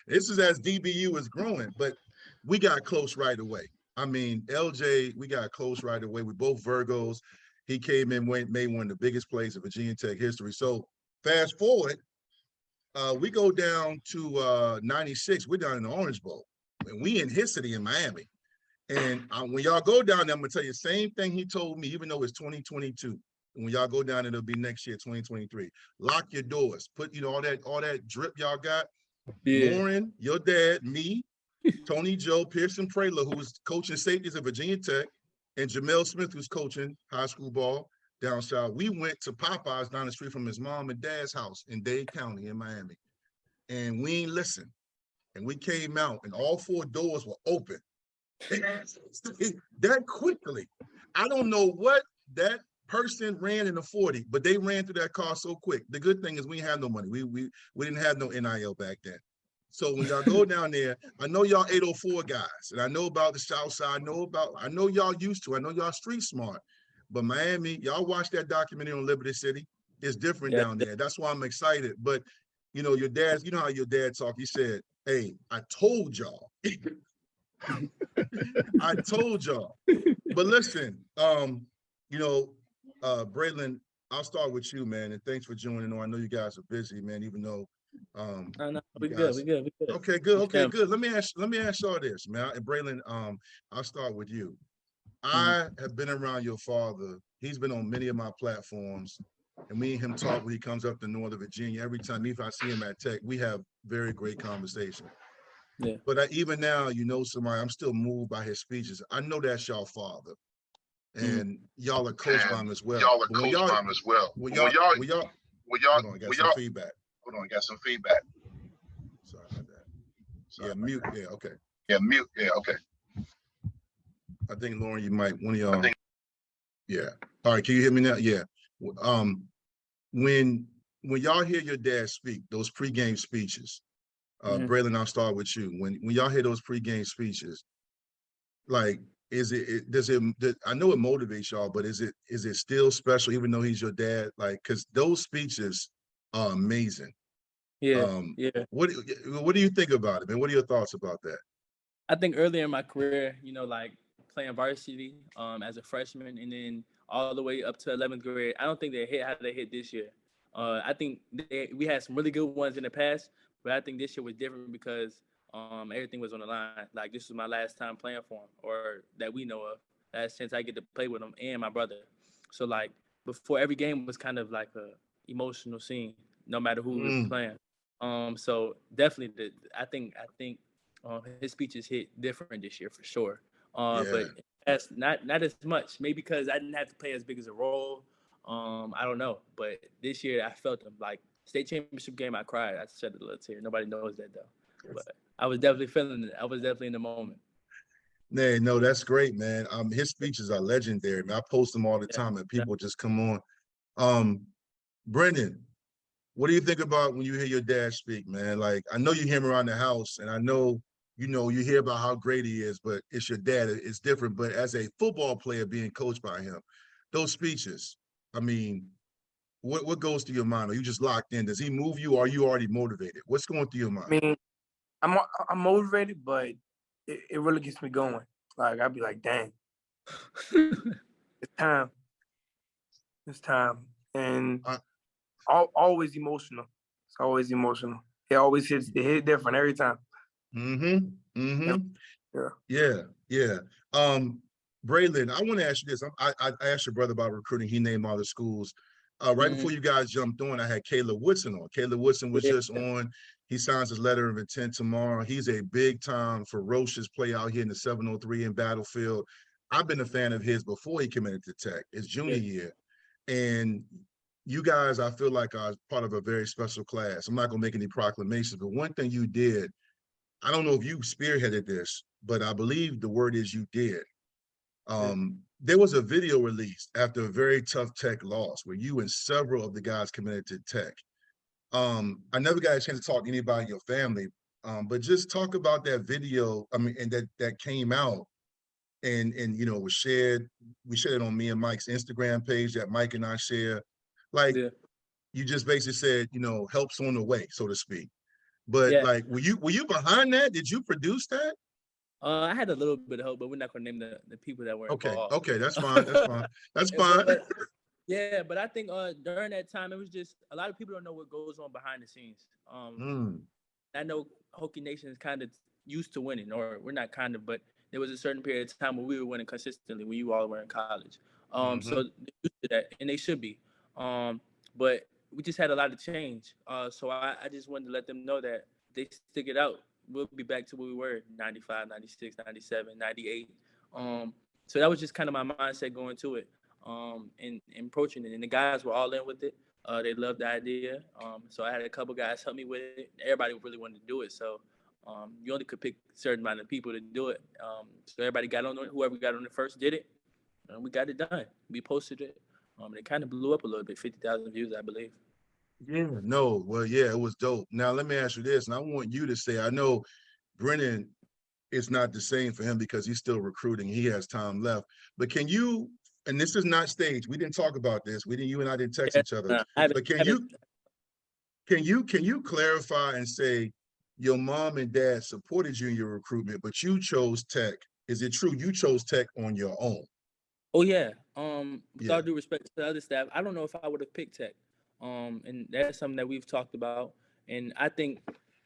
Speaker 1: This is as DBU is growing, but we got close right away. I mean, LJ, we got close right away. We both Virgos. He came in, made one of the biggest plays in Virginia Tech history. So fast forward, we go down to 96. We're down in the Orange Bowl, and we in his city in Miami. And when y'all go down there, I'm going to tell you the same thing he told me, even though it's 2022. And when y'all go down, it'll be next year, 2023. Lock your doors. Put, all that drip y'all got. Yeah. Loren, your dad, me, Tony Joe, Pearson Prayler, who was coaching safeties at Virginia Tech, and Jamel Smith, who's coaching high school ball down south. We went to Popeyes down the street from his mom and dad's house in Dade County in Miami. And we ain't listened. And we came out, and all four doors were open. That quickly. I don't know what that person ran in the 40, but they ran through that car so quick. The good thing is we didn't have no money. We didn't have no NIL back then. So when y'all go down there, I know y'all 804 guys, and I know about the South Side. I know y'all used to. I know y'all street smart. But Miami, y'all watch that documentary on Liberty City. It's different down there. That's why I'm excited. But your dad's, how your dad talk. He said, "Hey, I told y'all." I told y'all. But listen, Braylan, I'll start with you, man, and thanks for joining. I know you guys are busy, man, even though
Speaker 5: we good.
Speaker 1: Okay, good. Let me ask y'all this, man. And Braylan, I'll start with you. I have been around your father. He's been on many of my platforms, and me and him talk when he comes up to Northern Virginia. Every time, if I see him at Tech, we have very great conversation. Yeah. But even now, somebody, I'm still moved by his speeches. I know that's y'all father, and y'all are coached by him as well. Hold on, I got some feedback. Sorry about that. Yeah, mute. Yeah, okay. I think Loren, you might one of y'all. Yeah. All right. Can you hear me now? Yeah. When y'all hear your dad speak, those pregame speeches, Braylan, I'll start with you. When y'all hear those pregame speeches, like, I know it motivates y'all, but is it still special, even though he's your dad? Like, because those speeches are amazing.
Speaker 5: Yeah.
Speaker 1: What do you think about it, man? What are your thoughts about that?
Speaker 5: I think earlier in my career, like playing varsity as a freshman, and then all the way up to 11th grade, I don't think they hit how they hit this year. I think we had some really good ones in the past, but I think this year was different because everything was on the line. Like, this was my last time playing for him, or that we know of. Last chance I get to play with him and my brother. So, like, before every game was kind of like a emotional scene, no matter who was playing. So definitely, I think his speeches hit different this year for sure. But that's not as much. Maybe because I didn't have to play as big as a role. I don't know. But this year I felt him. Like state championship game, I cried. I shed a little tear. Nobody knows that though. But I was definitely feeling it. I was definitely in the moment.
Speaker 1: Man, no, that's great, man. His speeches are legendary, man. I post them all the time, and people just come on. Brendan, what do you think about when you hear your dad speak, man? Like, I know you hear him around the house, and I know, you hear about how great he is, but it's your dad. It's different. But as a football player being coached by him, those speeches, I mean, what goes through your mind? Are you just locked in? Does he move you, or are you already motivated? What's going through your mind?
Speaker 4: I mean, I'm motivated, but it really gets me going. Like, I'd be like, dang, it's time. It's time. And always emotional. It's always emotional. It always hit different every time.
Speaker 1: Yeah. Braylon, I want to ask you this. I asked your brother about recruiting. He named all the schools. Right before you guys jumped on, I had Caleb Woodson on. Caleb Woodson was just on. He signs his letter of intent tomorrow. He's a big-time, ferocious player out here in the 703 in Battlefield. I've been a fan of his before he committed to Tech, his junior year. And you guys, I feel like, are part of a very special class. I'm not going to make any proclamations, but one thing you did, I don't know if you spearheaded this, but I believe the word is you did. There was a video released after a very tough Tech loss where you and several of the guys committed to Tech. I never got a chance to talk to anybody in your family, but just talk about that video. I mean, and that came out and was shared. We shared it on me and Mike's Instagram page that Mike and I share. Like, you just basically said, help's on the way, so to speak. But like, were you behind that? Did you produce that?
Speaker 5: I had a little bit of help, but we're not gonna name the people that were involved.
Speaker 1: Okay, that's fine. That's fine.
Speaker 5: But I think during that time, it was just a lot of people don't know what goes on behind the scenes. I know Hokie Nation is kind of used to winning, or we're not kind of, but there was a certain period of time where we were winning consistently when you all were in college. So they're used to that, and they should be. But we just had a lot of change. So I just wanted to let them know that they stick it out. We'll be back to where we were, 95, 96, 97, 98. So that was just kind of my mindset going to it and approaching it. And the guys were all in with it. They loved the idea. So I had a couple guys help me with it. Everybody really wanted to do it. So you only could pick a certain amount of people to do it. So everybody got on it. Whoever got on it first did it. And we got it done. We posted it. And it kind of blew up a little bit, 50,000 views, I believe.
Speaker 1: Yeah, no, well, yeah, it was dope. Now, let me ask you this, and I want you to say, I know Brennan, it's not the same for him because he's still recruiting. He has time left. But can you, and this is not staged, we didn't talk about this. You and I didn't text each other. But can you clarify and say your mom and dad supported you in your recruitment, but you chose Tech? Is it true you chose Tech on your own?
Speaker 5: Oh, yeah. With all due respect to the other staff, I don't know if I would have picked Tech. And that's something that we've talked about. And I think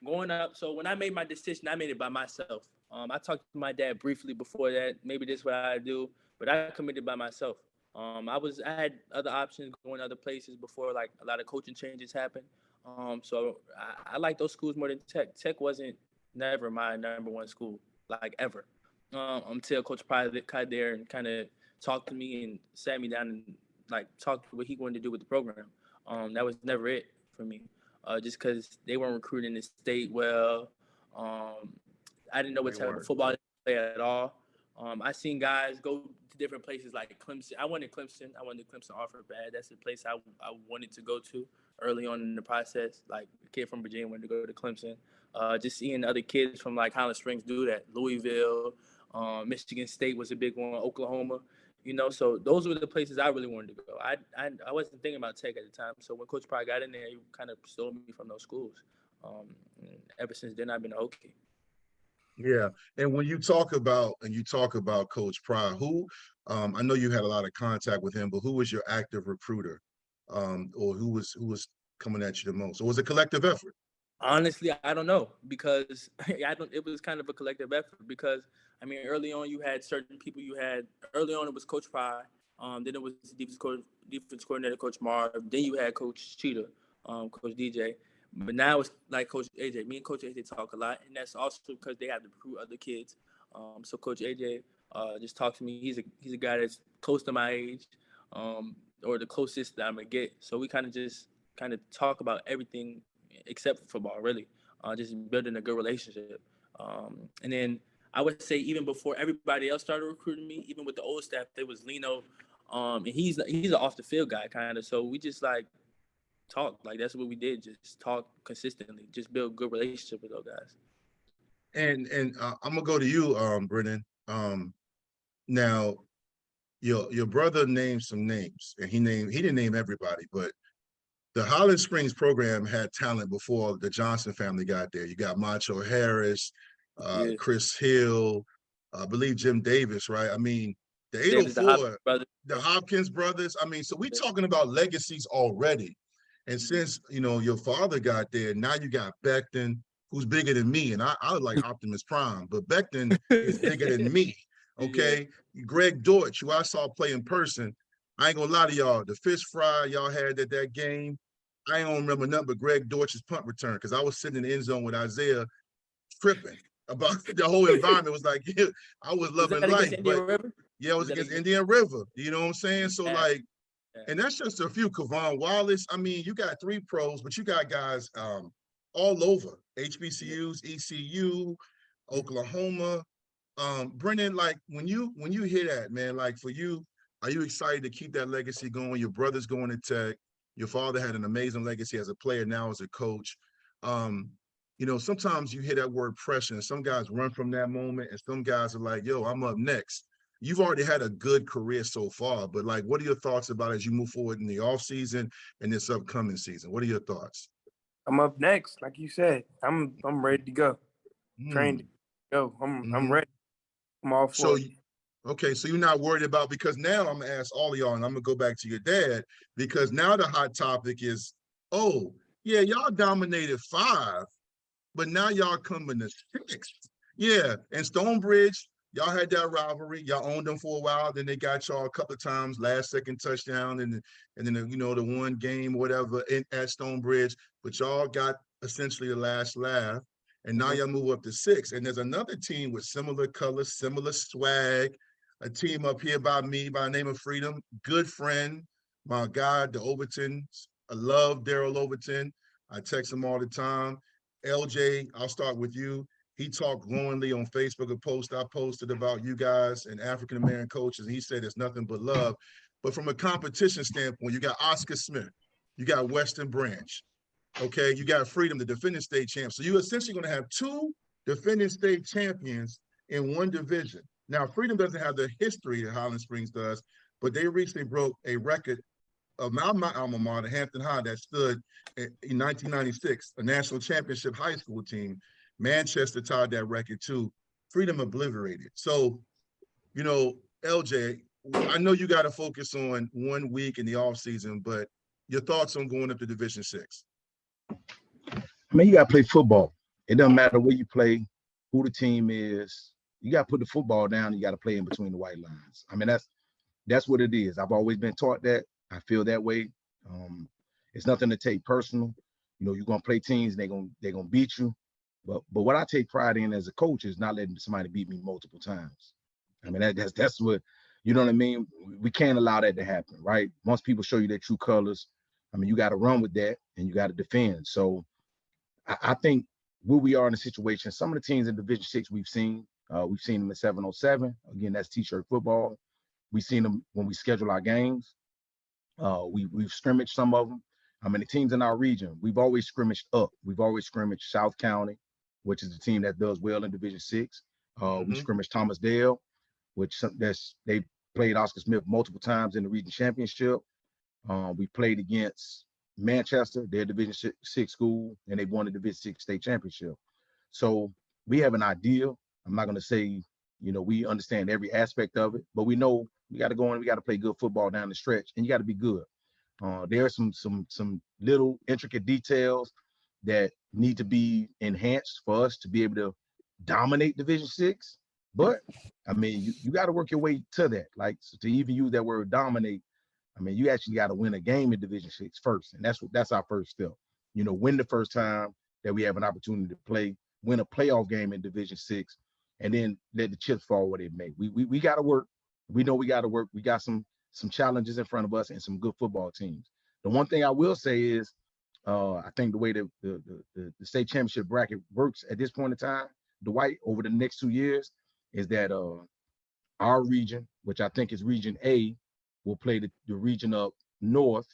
Speaker 5: going up, so when I made my decision, I made it by myself. I talked to my dad briefly before that. Maybe this is what I do, but I committed by myself. I had other options going other places before, like a lot of coaching changes happened. So I like those schools more than Tech. Tech wasn't never my number one school, like ever, until Coach Pryor got there and kind of talked to me and sat me down and like talked what he wanted to do with the program. That was never it for me, just because they weren't recruiting the state well. I didn't know what type of football they play at all. I seen guys go to different places like Clemson. I wanted Clemson offer bad. That's the place I wanted to go to early on in the process. Like a kid from Virginia wanted to go to Clemson. Just seeing other kids from like Highland Springs do that. Louisville, Michigan State was a big one. Oklahoma. So those were the places I really wanted to go. I wasn't thinking about Tech at the time. So when Coach Pryor got in there, he kind of stole me from those schools. Ever since then, I've been a Hokie.
Speaker 1: Yeah, and when you talk about Coach Pryor, who I know you had a lot of contact with him, but who was your active recruiter, or who was coming at you the most? Or was it a collective effort?
Speaker 5: Honestly, I don't know because it was kind of a collective effort because, I mean, early on you had certain people. Early on it was Coach Pryor, Then it was defense coordinator, Coach Marv. Then you had Coach Cheetah, Coach DJ. But now it's like Coach AJ. Me and Coach AJ talk a lot, and that's also because they have to recruit other kids. So Coach AJ just talked to me. He's a guy that's close to my age, or the closest that I'm gonna get. So we kind of talk about everything except for football, really. Just building a good relationship. And then I would say even before everybody else started recruiting me, even with the old staff, there was Lino, and he's an off the field guy kind of. So we just like talk, like that's what we did, just talk consistently, just build good relationship with those guys.
Speaker 1: And I'm gonna go to you, Brennan. Now, your brother named some names, and he didn't name everybody, but the Highland Springs program had talent before the Johnson family got there. You got Macho Harris, Chris Hill, I believe Jim Davis, right? I mean, the 804, the Hopkins brothers. I mean, so we're talking about legacies already. And since, your father got there, now you got Becton, who's bigger than me. And I like Optimus Prime, but Becton is bigger than me. Okay. Yeah. Greg Deutsch, who I saw play in person. I ain't gonna lie to y'all. The fish fry y'all had at that game, I don't remember nothing but Greg Deutsch's punt return, because I was sitting in the end zone with Isaiah tripping about the whole environment. It was like, I was loving life. But yeah, it was against Indian River. You know what I'm saying? So and that's just a few. Kavon Wallace. I mean, you got 3 pros, but you got guys all over. HBCUs, ECU, Oklahoma. Brennan, like when you hear that, man, like for you, are you excited to keep that legacy going? Your brother's going to Tech. Your father had an amazing legacy as a player, now as a coach. Sometimes you hear that word pressure, and some guys run from that moment, and some guys are like, yo, I'm up next. You've already had a good career so far, but like, what are your thoughts about as you move forward in the offseason and this upcoming season? What are your thoughts?
Speaker 4: I'm up next, like you said. I'm ready to go. Trained to go. I'm ready. I'm all for it.
Speaker 1: Okay, so you're not worried about, because now I'm gonna ask all of y'all, and I'm gonna go back to your dad, because now the hot topic is, oh yeah, y'all dominated 5, but now y'all coming to 6. Yeah, and Stonebridge, y'all had that rivalry. Y'all owned them for a while. Then they got y'all a couple of times, last second touchdown, and then the one game, whatever, at Stonebridge. But y'all got essentially the last laugh. And now y'all move up to 6. And there's another team with similar colors, similar swag, a team up here by me by the name of Freedom. Good friend, my guy, the Overtons. I love Daryl Overton. I text him all the time. LJ, I'll start with you. He talked glowingly on Facebook, a post I posted about you guys and African-American coaches, and he said it's nothing but love. But from a competition standpoint, you got Oscar Smith, you got Western Branch, okay? You got Freedom, the defending state champ. So you're essentially going to have 2 defending state champions in one division. Now, Freedom doesn't have the history that Highland Springs does, but they recently broke a record of my alma mater, Hampton High, that stood in 1996, a national championship high school team. Manchester tied that record too. Freedom obliterated. So, LJ, I know you got to focus on 1 week in the offseason, but your thoughts on going up to Division 6?
Speaker 3: I mean, you got to play football. It doesn't matter where you play, who the team is. You got to put the football down. You got to play in between the white lines. I mean, that's what it is. I've always been taught that. I feel that way. It's nothing to take personal. You're going to play teams, they're going to beat you. But what I take pride in as a coach is not letting somebody beat me multiple times. I mean, that's what, you know what I mean? We can't allow that to happen, right? Once people show you their true colors, I mean, you got to run with that and you got to defend. So I think where we are in the situation, some of the teams in Division 6 we've seen them at 707. Again, that's t-shirt football. We've seen them when we schedule our games. We've scrimmaged some of them. I mean, the teams in our region, we've always scrimmaged up. We've always scrimmaged South County, which is the team that does well in Division 6. We scrimmaged Thomas Dale, which they played Oscar Smith multiple times in the region championship. We played against Manchester, their Division 6 school, and they won the Division 6 state championship. So we have an idea. I'm not going to say, we understand every aspect of it, but we know we got to go in, we got to play good football down the stretch, and you got to be good. There are some little intricate details that need to be enhanced for us to be able to dominate Division 6. But I mean, you got to work your way to that. Like, so to even use that word dominate, I mean, you actually got to win a game in Division 6 first, and that's our first step. You know, win the first time that we have an opportunity to play, win a playoff game in Division 6, and then let the chips fall where they may. We got to work. We know we got to work. We got some challenges in front of us and some good football teams. The one thing I will say is, I think the way the state championship bracket works at this point in time, Dwight, over the next 2 years, is that our region, which I think is Region A, will play the region up north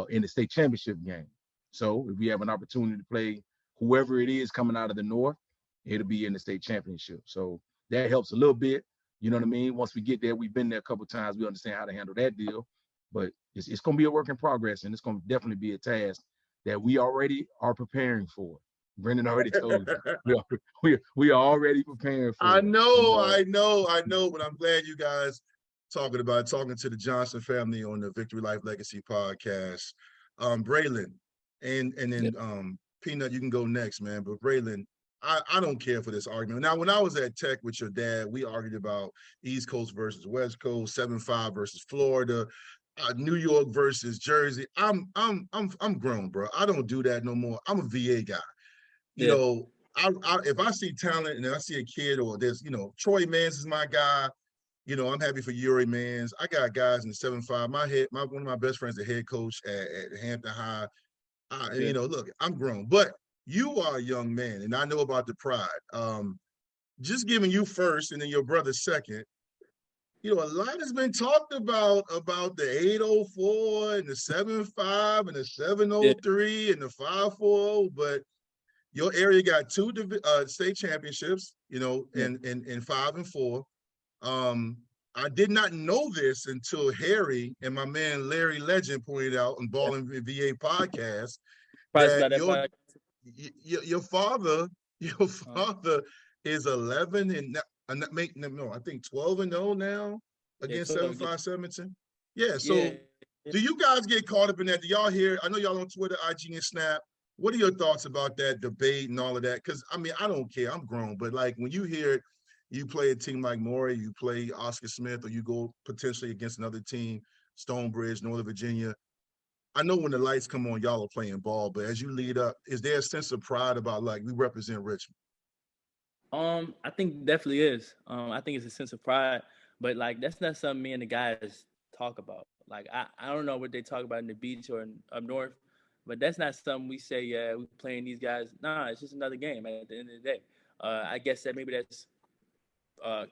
Speaker 3: in the state championship game. So if we have an opportunity to play whoever it is coming out of the north, it'll be in the state championship. So that helps a little bit. You know what I mean? Once we get there, we've been there a couple of times. We understand how to handle that deal. But it's going to be a work in progress, and it's going to definitely be a task that we already are preparing for. Brendan already told you. We are already preparing for
Speaker 1: I
Speaker 3: it.
Speaker 1: know, but I'm glad you guys talking to the Johnson family on the Vicktory Life Legacy Podcast. Braylan, and then Peanut, you can go next, man. But Braylan, I don't care for this argument. Now, when I was at Tech with your dad, we argued about East Coast versus West Coast, 7-5 versus Florida, New York versus Jersey. I'm grown, bro. I don't do that no more. I'm a VA guy. You know, if I see talent and I see a kid, or there's, Troy Mans is my guy. You know, I'm happy for Yuri Mans. I got guys in the 7-5. One of my best friends, the head coach at Hampton High. Look, I'm grown, but you are a young man, and I know about the pride. Just giving you first, and then your brother second. A lot has been talked about the 804 and the 75 and the 703 and the 540, but your area got two state championships, in 5 and 4. I did not know this until Harry and my man Larry Legend pointed out on Ball and VA podcast that your father is 11 and I think 12-0 now against 7-5-17. Yeah. So do you guys get caught up in that? Do y'all hear? I know y'all on Twitter, IG, and Snap. What are your thoughts about that debate and all of that? Because, I mean, I don't care. I'm grown. But, like, when you hear it, you play a team like Maury, you play Oscar Smith, or you go potentially against another team, Stonebridge, Northern Virginia. I know when the lights come on, y'all are playing ball. But as you lead up, is there a sense of pride about, like, we represent Richmond?
Speaker 5: I think definitely is. I think it's a sense of pride. But, like, that's not something me and the guys talk about. Like, I don't know what they talk about in the beach or up north. But that's not something we say, yeah, we're playing these guys. Nah, it's just another game at the end of the day. I guess that maybe that's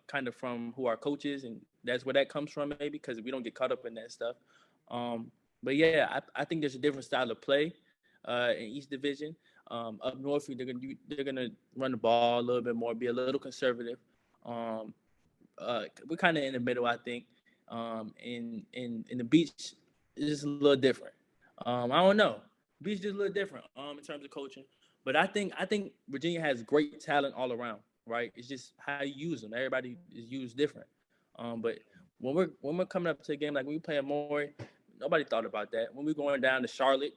Speaker 5: kind of from who our coach is, and that's where that comes from maybe, because we don't get caught up in that stuff. But, yeah, I think there's a different style of play in East Division. Up north, they're gonna run the ball a little bit more, be a little conservative. We're kind of in the middle, I think. In the beach, it's just a little different. I don't know. Beach just a little different in terms of coaching, but I think Virginia has great talent all around, right? It's just how you use them. Everybody is used different. But when we're coming up to a game, like when we play at Maury, nobody thought about that. When we're going down to Charlotte,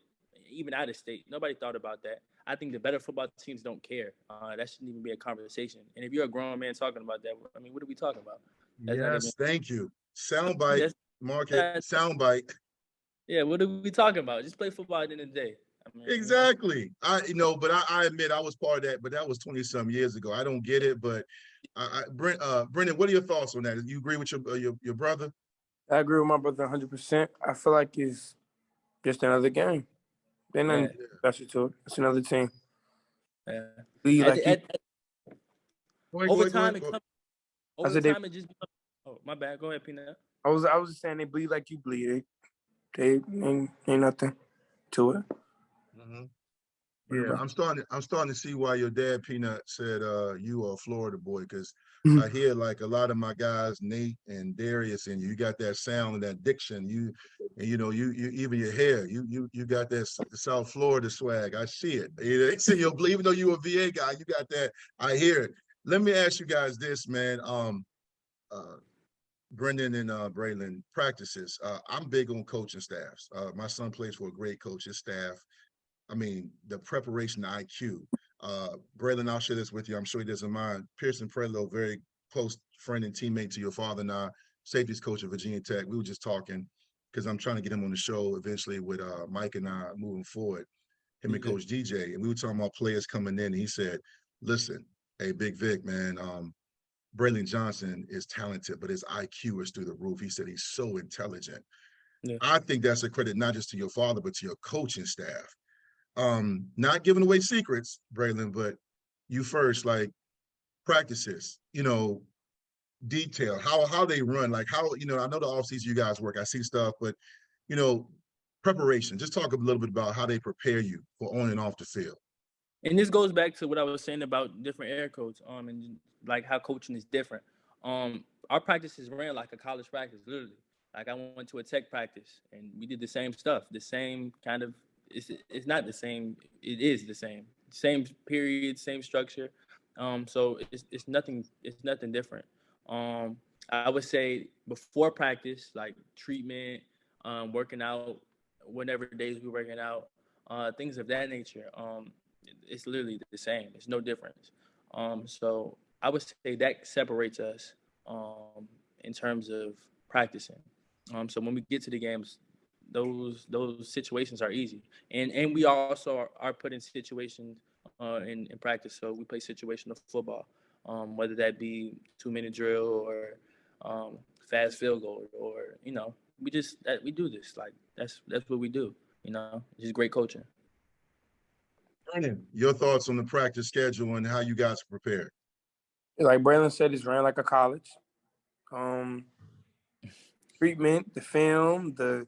Speaker 5: even out of state, nobody thought about that. I think the better football teams don't care. That shouldn't even be a conversation. And if you're a grown man talking about that, I mean, what are we talking about?
Speaker 1: Yes, thank you. Soundbite, market, soundbite.
Speaker 5: Yeah, what are we talking about? Just play football at the end of the day. I mean,
Speaker 1: exactly. But I admit I was part of that, but that was 20-some years ago. I don't get it, but Brennan, what are your thoughts on that? Do you agree with your brother?
Speaker 4: I agree with my brother 100%. I feel like it's just another game. There's nothing special to it. It's another team.
Speaker 5: Over time, it just becomes. Oh, my bad. Go ahead, Peanut.
Speaker 4: I was just saying they bleed like you bleed. They ain't nothing to it.
Speaker 1: Mm-hmm. Yeah, I'm starting to see why your dad Peanut said you are a Florida boy, because I hear like a lot of my guys, Nate and Darius, and you got that sound and that diction. You even your hair, you got that South Florida swag. I see it. They see you, even though you're a VA guy, you got that. I hear it. Let me ask you guys this, man. Brendan and Braylan practices. I'm big on coaching staffs. My son plays for a great coach. His staff, I mean, the preparation IQ. Braylan, I'll share this with you. I'm sure he doesn't mind. Pearson Predlow, very close friend and teammate to your father and I, safeties coach at Virginia Tech. We were just talking because I'm trying to get him on the show eventually with Mike and I moving forward, him and Coach DJ. And we were talking about players coming in, and he said, listen, hey, Big Vic, man, Braylan Johnson is talented, but his IQ is through the roof. He said he's so intelligent. Yeah. I think that's a credit not just to your father, but to your coaching staff. Not giving away secrets, Braylan, but you first, like practices, you know, detail, how they run, like how, you know, I know the offseason you guys work, I see stuff, but, you know, preparation. Just talk a little bit about how they prepare you for on and off the field.
Speaker 5: And this goes back to what I was saying about different air codes, and like how coaching is different. Our practices ran like a college practice, literally. Like I went to a tech practice and we did the same stuff, the same kind of. It's not the same. It is the same period, same structure. So it's nothing different. I would say before practice, like treatment, working out, whenever days we're working out, things of that nature. It's literally the same. It's no difference. So I would say that separates us in terms of practicing. So when we get to the games, those situations are easy, and we also are put in situations in practice. So we play situational football, whether that be 2-minute drill or fast field goal, or you know, we do this, like that's what we do. You know, it's just great coaching.
Speaker 1: Brennan, your thoughts on the practice schedule and how you guys prepared?
Speaker 4: Like Braylon said, it's ran like a college. Treatment, the film, the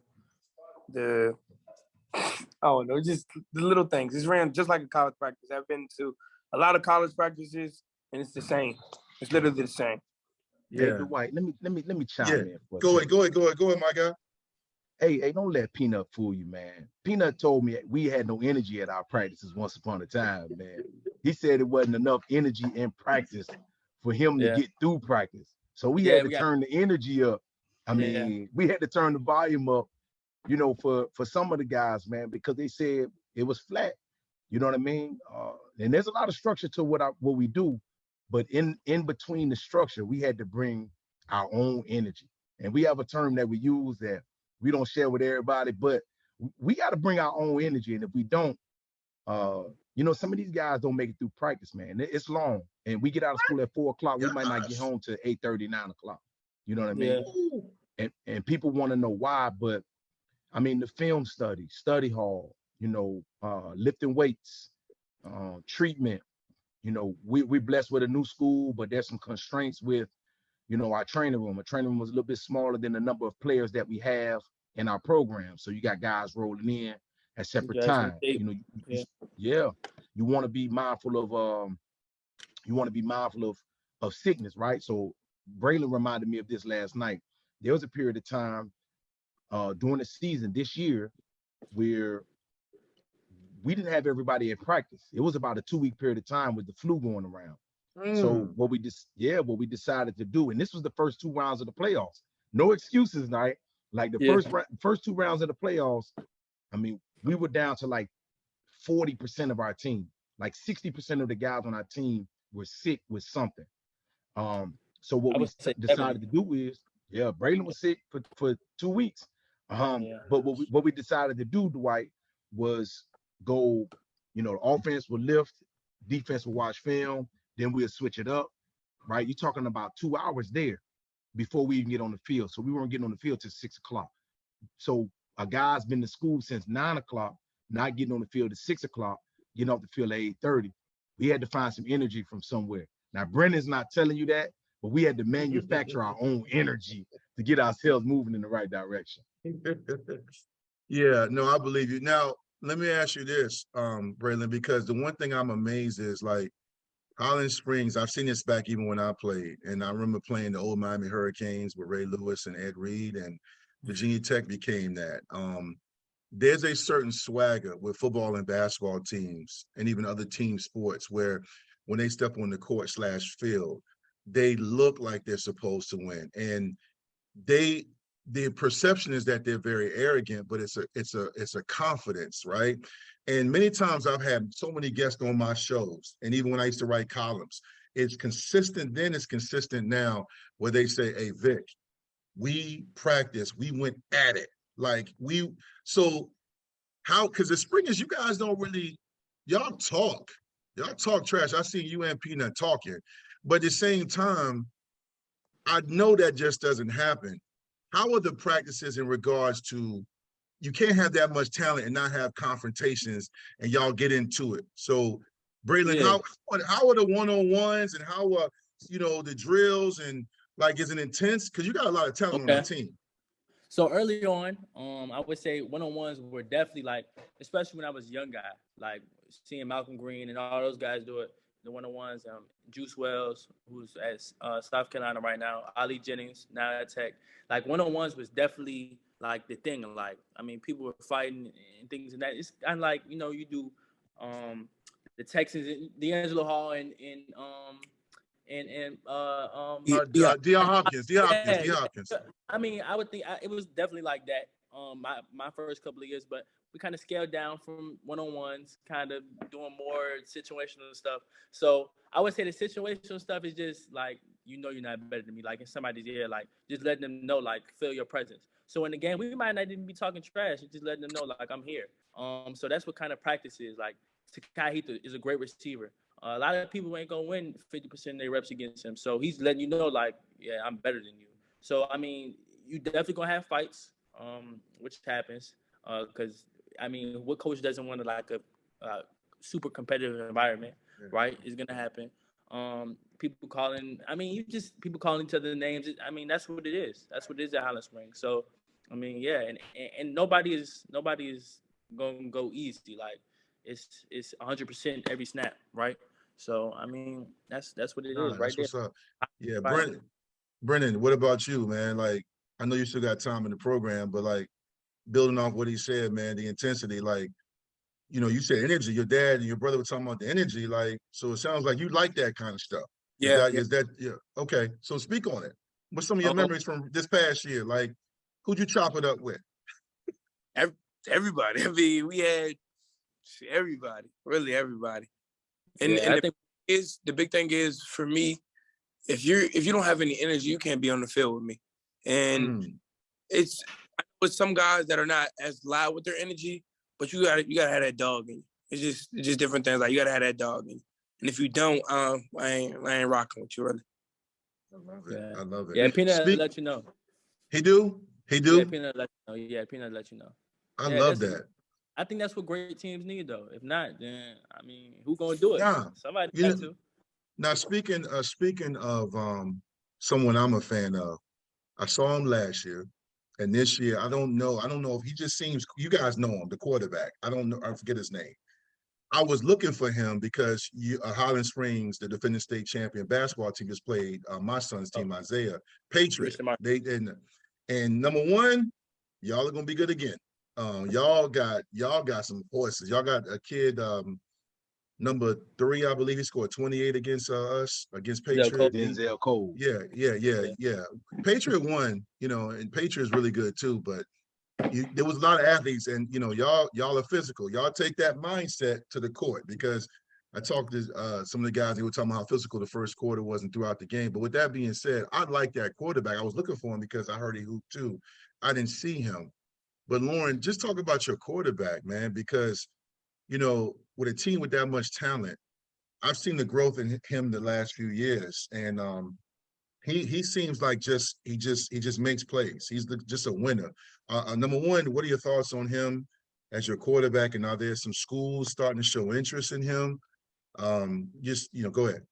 Speaker 4: oh no, just the little things. It's ran just like a college practice. I've been to a lot of college practices, and it's the same. It's literally the same.
Speaker 3: Yeah. Hey, Dwight, let me chime in.
Speaker 1: Go ahead, my guy.
Speaker 3: Hey, don't let Peanut fool you, man. Peanut told me we had no energy at our practices once upon a time, man. He said it wasn't enough energy in practice for him to get through practice. So we had to turn the energy up. I mean, we had to turn the volume up, you know, for some of the guys, man, because they said it was flat. You know what I mean? And there's a lot of structure to what we do, but in between the structure, we had to bring our own energy. And we have a term that we use that we don't share with everybody, but we got to bring our own energy. And if we don't, you know, some of these guys don't make it through practice, man. It's long. And we get out of school at 4:00. We might not get home till 8:30, 9:00. You know what I mean? Yeah. And people want to know why, but I mean, the film study hall, you know, lifting weights, treatment, you know, we're blessed with a new school, but there's some constraints with, you know, our training room. Our training room was a little bit smaller than the number of players that we have in our program. So you got guys rolling in at separate times. You know, you want to be mindful of sickness, right? So Braylon reminded me of this last night. There was a period of time during the season this year where we didn't have everybody in practice. It was about a 2-week period of time with the flu going around. So what we decided to do, and this was the first 2 rounds of the playoffs. No excuses, right? Like the first 2 rounds of the playoffs, I mean, we were down to like 40% of our team. Like 60% of the guys on our team were sick with something. So what we decided to do is, Braylon was sick for 2 weeks. But what we decided to do, Dwight, was go, you know, the offense would lift, defense would watch film, then we'll switch it up, right? You're talking about 2 hours there before we even get on the field. So we weren't getting on the field till 6:00. So a guy's been to school since 9:00, not getting on the field at 6:00, getting off the field at 8:30. We had to find some energy from somewhere. Now, Brennan's not telling you that, but we had to manufacture our own energy to get ourselves moving in the right direction.
Speaker 1: Yeah, no, I believe you. Now, let me ask you this, Braylan, because the one thing I'm amazed is, like, Highland Springs, I've seen this back even when I played, and I remember playing the old Miami Hurricanes with Ray Lewis and Ed Reed, and Virginia Tech became that. There's a certain swagger with football and basketball teams and even other team sports where when they step on the court / field, they look like they're supposed to win. And the perception is that they're very arrogant, but it's a confidence, right? And many times I've had so many guests on my shows, and even when I used to write columns, it's consistent then, it's consistent now, where they say, hey, Vic, we practice, we went at it. So how, because the Springers, you guys don't really, y'all talk trash. I see you and Peanut talking, but at the same time, I know that just doesn't happen. How are the practices in regards to, you can't have that much talent and not have confrontations and y'all get into it. So Braylan, how are the one-on-ones and how are, the drills and is it intense? Because you got a lot of talent on that team.
Speaker 5: So early on, I would say one-on-ones were definitely especially when I was a young guy, seeing Malcolm Green and all those guys do it, the one-on-ones, Juice Wells, who's at South Carolina right now, Ali Jennings, now at Tech. One-on-ones was definitely the thing. People were fighting and things and that. It's kind of you do the Texans, D'Angelo Hall and
Speaker 1: D.R. Hopkins.
Speaker 5: I would think it was definitely like that. My first couple of years, but we kind of scaled down from one-on-ones, kind of doing more situational stuff. So I would say the situational stuff is just you're not better than me. In somebody's ear, just letting them know, feel your presence. So in the game, we might not even be talking trash. Just letting them know, I'm here. So that's what kind of practice is. Sakai Heath is a great receiver. A lot of people ain't gonna win 50% of their reps against him. So he's letting you know, yeah, I'm better than you. So you definitely gonna have fights, which happens, because what coach doesn't want a super competitive environment, right? It's gonna happen. People calling each other names. That's what it is. That's what it is at Highland Springs. So, and nobody is gonna go easy. It's 100% every snap, right? So that's what it is, right there.
Speaker 1: What's up. Yeah, Brennan, what about you, man? I know you still got time in the program, but building off what he said, man, the intensity, you said energy. Your dad and your brother were talking about the energy, so it sounds like you like that kind of stuff. Is that okay? So speak on it. What's some of your memories from this past year? Who'd you chop it up with?
Speaker 4: Everybody. We had everybody, really everybody. And the big thing is for me, if you don't have any energy, you can't be on the field with me. And it's with some guys that are not as loud with their energy, but you gotta have that dog in you. It's just different things. You gotta have that dog in you. And if you don't, I ain't rocking with you, really.
Speaker 1: I love it.
Speaker 5: Yeah, Peanut let you know.
Speaker 1: He do?
Speaker 5: Yeah, Peanut let you know. Yeah, Peanut let you know.
Speaker 1: I love that.
Speaker 5: I think that's what great teams need, though. If not, then who gonna do it?
Speaker 1: Yeah.
Speaker 5: Somebody got to.
Speaker 1: Now, speaking of someone I'm a fan of, I saw him last year, and this year I don't know if he just seems. You guys know him, the quarterback. I don't know. I forget his name. I was looking for him because Highland Springs, the defending state champion basketball team, just played my son's team, Isaiah Patriot. And number one, y'all are gonna be good again. Y'all got some horses. Y'all got a kid, number 3, I believe he scored 28 against us, against Patriot.
Speaker 3: Denzel Cole.
Speaker 1: Yeah. Patriot won, and Patriot is really good too, but there was a lot of athletes, and y'all are physical. Y'all take that mindset to the court, because I talked to some of the guys, they were talking about how physical the first quarter wasn't throughout the game. But with that being said, I like that quarterback. I was looking for him because I heard he hooped too. I didn't see him. But Loren, just talk about your quarterback, man, because, with a team with that much talent, I've seen the growth in him the last few years. And he seems like he just makes plays. He's just a winner. Number one, what are your thoughts on him as your quarterback? And are there some schools starting to show interest in him? Go ahead.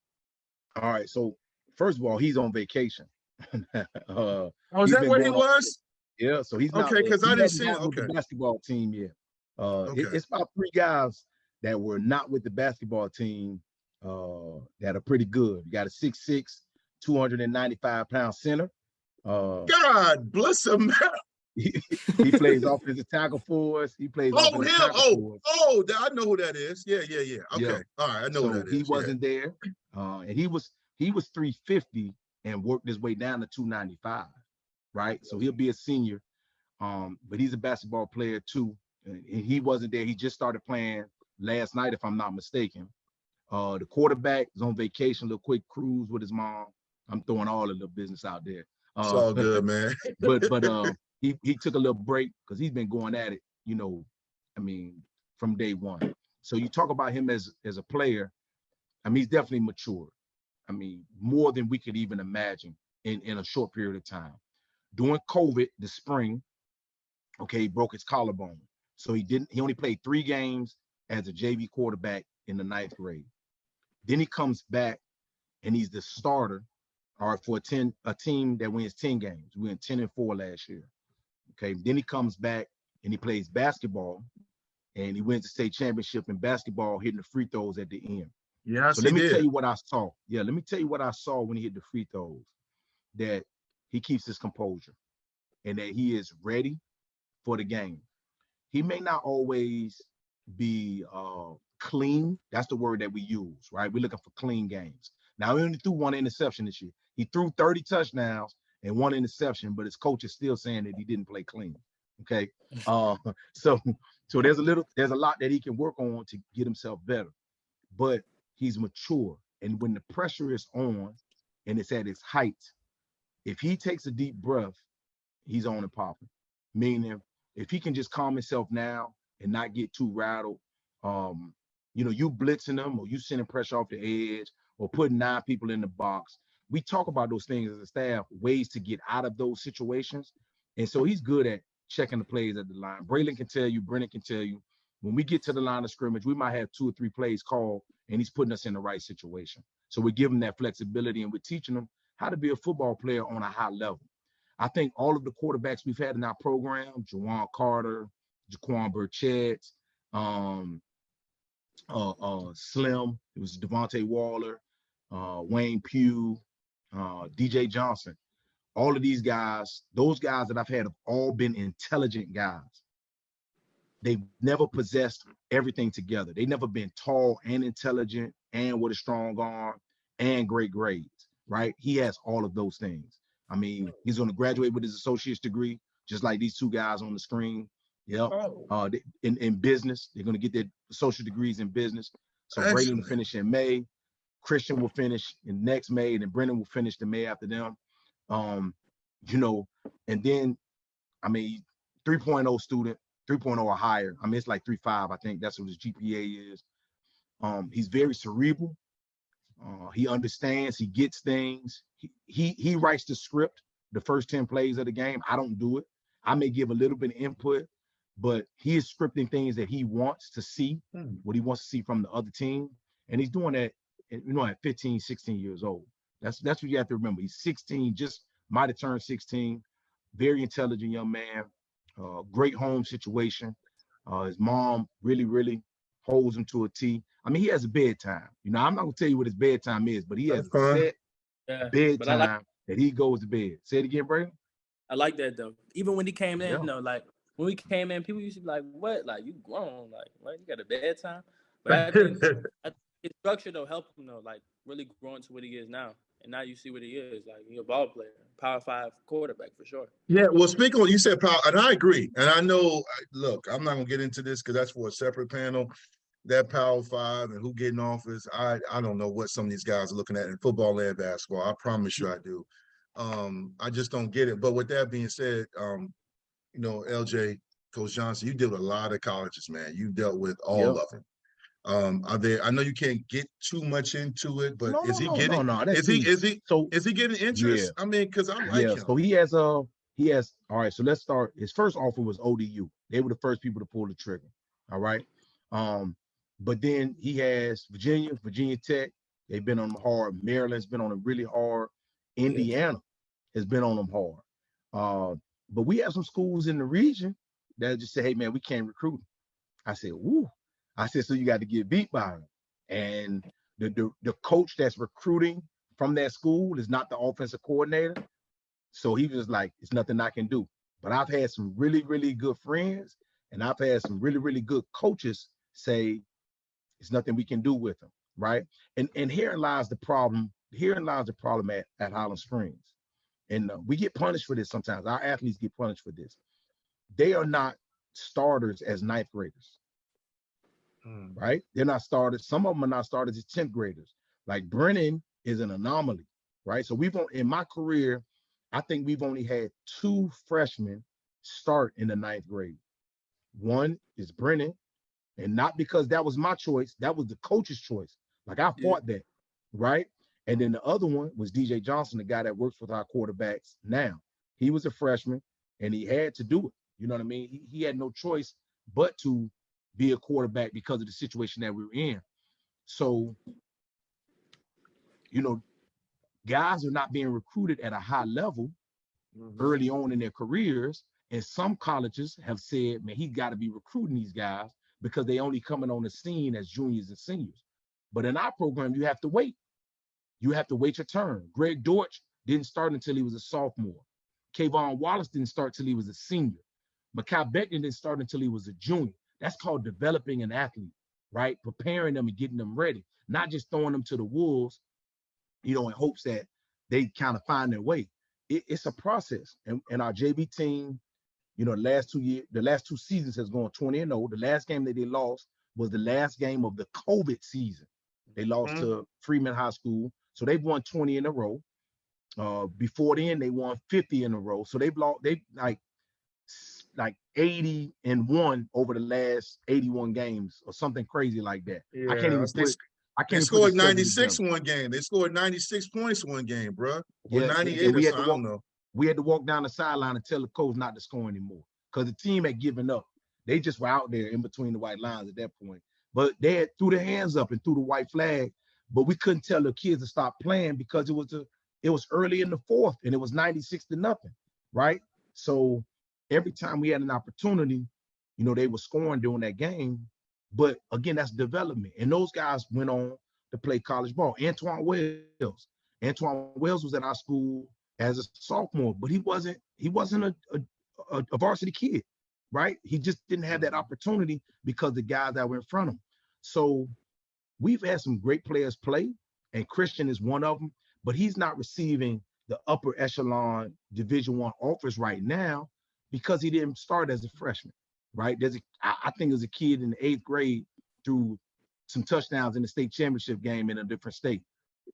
Speaker 3: All right. So first of all, he's on vacation.
Speaker 1: Is that where he was?
Speaker 3: Yeah. So he's not.
Speaker 1: Okay, because I didn't see him.
Speaker 3: Okay. The basketball team yet. It's about 3 guys that were not with the basketball team that are pretty good. You got a 6'6", 295-pound center.
Speaker 1: God bless him.
Speaker 3: He plays offensive tackle for us. He plays offensive tackle for us.
Speaker 1: I know who that is. Yeah. Okay. Yeah. All right. I know who that is.
Speaker 3: He wasn't there. And he was 350 and worked his way down to 295. Right. So he'll be a senior. But he's a basketball player too. And he wasn't there. He just started playing last night, if I'm not mistaken. The quarterback is on vacation, a little quick cruise with his mom. I'm throwing all of the business out there.
Speaker 1: It's all good, man.
Speaker 3: but he took a little break because he's been going at it, from day one. So you talk about him as a player. He's definitely mature. More than we could even imagine in a short period of time. During COVID, the spring, he broke his collarbone. So he only played 3 games as a JV quarterback in the 9th grade. Then he comes back and he's the starter for a team that wins 10 games. We went 10-4 last year. Then he comes back and he plays basketball and he wins the state championship in basketball, hitting the free throws at the end.
Speaker 1: Yeah,
Speaker 3: so let me tell you what I saw. Yeah, let me tell you what I saw when he hit the free throws, that he keeps his composure and that he is ready for the game. He may not always be clean. That's the word that we use, right? We're looking for clean games. Now, he only threw 1 interception this year. He threw 30 touchdowns and 1 interception, but his coach is still saying that he didn't play clean. So there's a lot that he can work on to get himself better. But he's mature. And when the pressure is on and it's at its height, if he takes a deep breath, he's on and popping. Meaning, if he can just calm himself now and not get too rattled, you blitzing them or you sending pressure off the edge or putting 9 people in the box. We talk about those things as a staff, ways to get out of those situations. And so he's good at checking the plays at the line. Braylan can tell you, Brennan can tell you, when we get to the line of scrimmage, we might have 2 or 3 plays called and he's putting us in the right situation. So we're giving that flexibility and we're teaching them how to be a football player on a high level. I think all of the quarterbacks we've had in our program, Juwan Carter, Jaquan Burchett, Slim, it was Devontae Waller, Wayne Pugh, DJ Johnson. All of these guys, those guys that I've had have all been intelligent guys. They've never possessed everything together. They've never been tall and intelligent and with a strong arm and great grades, right? He has all of those things. He's going to graduate with his associate's degree, just like these 2 guys on the screen. Yep. In business, they're going to get their associate degrees in business. So Braylon will finish in May. Christian will finish in next May, and then Brennan will finish the May after them. And then, 3.0 student, 3.0 or higher. It's like 3.5, I think that's what his GPA is. He's very cerebral. He understands, he gets things. He writes the script, the first 10 plays of the game. I don't do it. I may give a little bit of input, but he is scripting things that he wants to see, what he wants to see from the other team. And he's doing that, at 15, 16 years old. That's what you have to remember. He's 16, just might have turned 16. Very intelligent young man. Great home situation. His mom really, really holds him to a T. He has a bedtime. I'm not going to tell you what his bedtime is, but he has a set bedtime that he goes to bed. Say it again, Braylan.
Speaker 5: I like that, though. Even when he came in, when we came in, people used to be like, what? Like, you grown. Like, what? You got a bedtime? But I think his structure, though, helped him, though, like, really grow into what he is now. And now you see what he is. Like, he's a ball player, Power 5 quarterback for sure.
Speaker 1: Yeah, well, speaking of, you said power, and I agree. And I know, look, I'm not going to get into this because that's for a separate panel. That Power 5 and who get in office, I don't know what some of these guys are looking at in football and basketball. I promise you I do. I just don't get it. But with that being said, LJ, Coach Johnson, you deal with a lot of colleges, man. You dealt with all of them. I know you can't get too much into it, but is he getting interest?
Speaker 3: Yeah.
Speaker 1: Because I like him.
Speaker 3: So he has all right, so let's start. His first offer was ODU. They were the first people to pull the trigger. All right. But then he has Virginia Tech. They've been on him hard. Maryland's been on him really hard. Indiana has been on him hard. But we have some schools in the region that just say, hey, man, we can't recruit him. I said, woo. I said, so you got to get beat by him. And the coach that's recruiting from that school is not the offensive coordinator. So he was like, it's nothing I can do. But I've had some really, really good friends, and I've had some really, really good coaches say, it's nothing we can do with them, right? And herein lies the problem. Herein lies the problem at Highland Springs. And we get punished for this sometimes. Our athletes get punished for this. They are not starters as 9th graders. right? They're not started. Some of them are not started as 10th graders. Like Brennan is an anomaly, right? So in my career, I think we've only had 2 freshmen start in the 9th grade. One is Brennan, and not because that was my choice, that was the coach's choice. Like I fought that, right? And then the other one was DJ Johnson, the guy that works with our quarterbacks now. He was a freshman and he had to do it. You know what I mean? He had no choice but to be a quarterback because of the situation that we were in. So, you know, guys are not being recruited at a high level early on in their careers. And some colleges have said, man, he got to be recruiting these guys because they only coming on the scene as juniors and seniors. But in our program, you have to wait. You have to wait your turn. Greg Dortch didn't start until he was a sophomore. Kayvon Wallace didn't start until he was a senior. Mekhi Beckton didn't start until he was a junior. That's called developing an athlete, right? Preparing them and getting them ready, not just throwing them to the wolves, you know, in hopes that they kind of find their way. It's a process. And our JV team, you know, the last 2 seasons has gone 20-0. The last game that they lost was the last game of the COVID season. They lost to Freeman High School. So they've won 20 in a row. Before then, they won 50 in a row. So they've like 80-1 over the last 81 games or something crazy like that.
Speaker 1: Yeah,
Speaker 3: I can't even put.
Speaker 1: They scored 96 one game. They scored 96 points one game, bro. Or 98 or something. I don't know.
Speaker 3: We had to walk down the sideline and tell the coach not to score anymore because the team had given up. They just were out there in between the white lines at that point. But they had threw their hands up and threw the white flag, but we couldn't tell the kids to stop playing because it was early in the 4th and it was 96-0, right? So every time we had an opportunity, you know, they were scoring during that game. But again, that's development. And those guys went on to play college ball. Antoine Wells was at our school as a sophomore, but he wasn't a varsity kid, right? He just didn't have that opportunity because the guys that were in front of him. So we've had some great players play, and Christian is one of them, but he's not receiving the upper echelon Division I offers right now because he didn't start as a freshman, right? I think there's a kid in the 8th grade threw some touchdowns in the state championship game in a different state.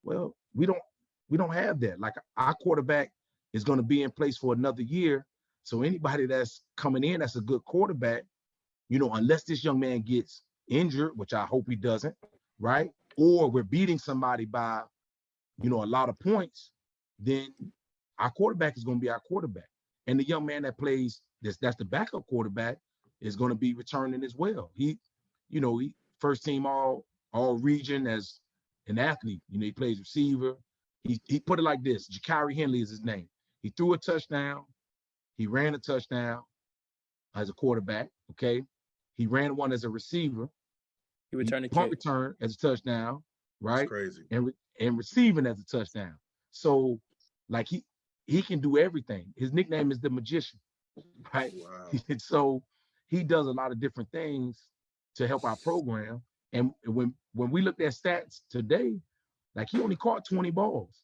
Speaker 3: Well, we don't have that. Like our quarterback is going to be in place for another year. So anybody that's coming in that's a good quarterback, you know, unless this young man gets injured, which I hope he doesn't, right? Or we're beating somebody by, you know, a lot of points, then our quarterback is going to be our quarterback. And the young man that plays that's the backup quarterback is going to be returning as well. He first team all region as an athlete. You know, he plays receiver. He put it like this. Jakari Henley is his name. He threw a touchdown. He ran a touchdown as a quarterback, okay? He ran one as a receiver.
Speaker 5: He returned a
Speaker 3: punt return as a touchdown, right?
Speaker 1: That's crazy.
Speaker 3: And receiving as a touchdown. So, like, he can do everything. His nickname is the Magician, right?
Speaker 1: Wow.
Speaker 3: So he does a lot of different things to help our program. And when we looked at stats today, like he only caught 20 balls.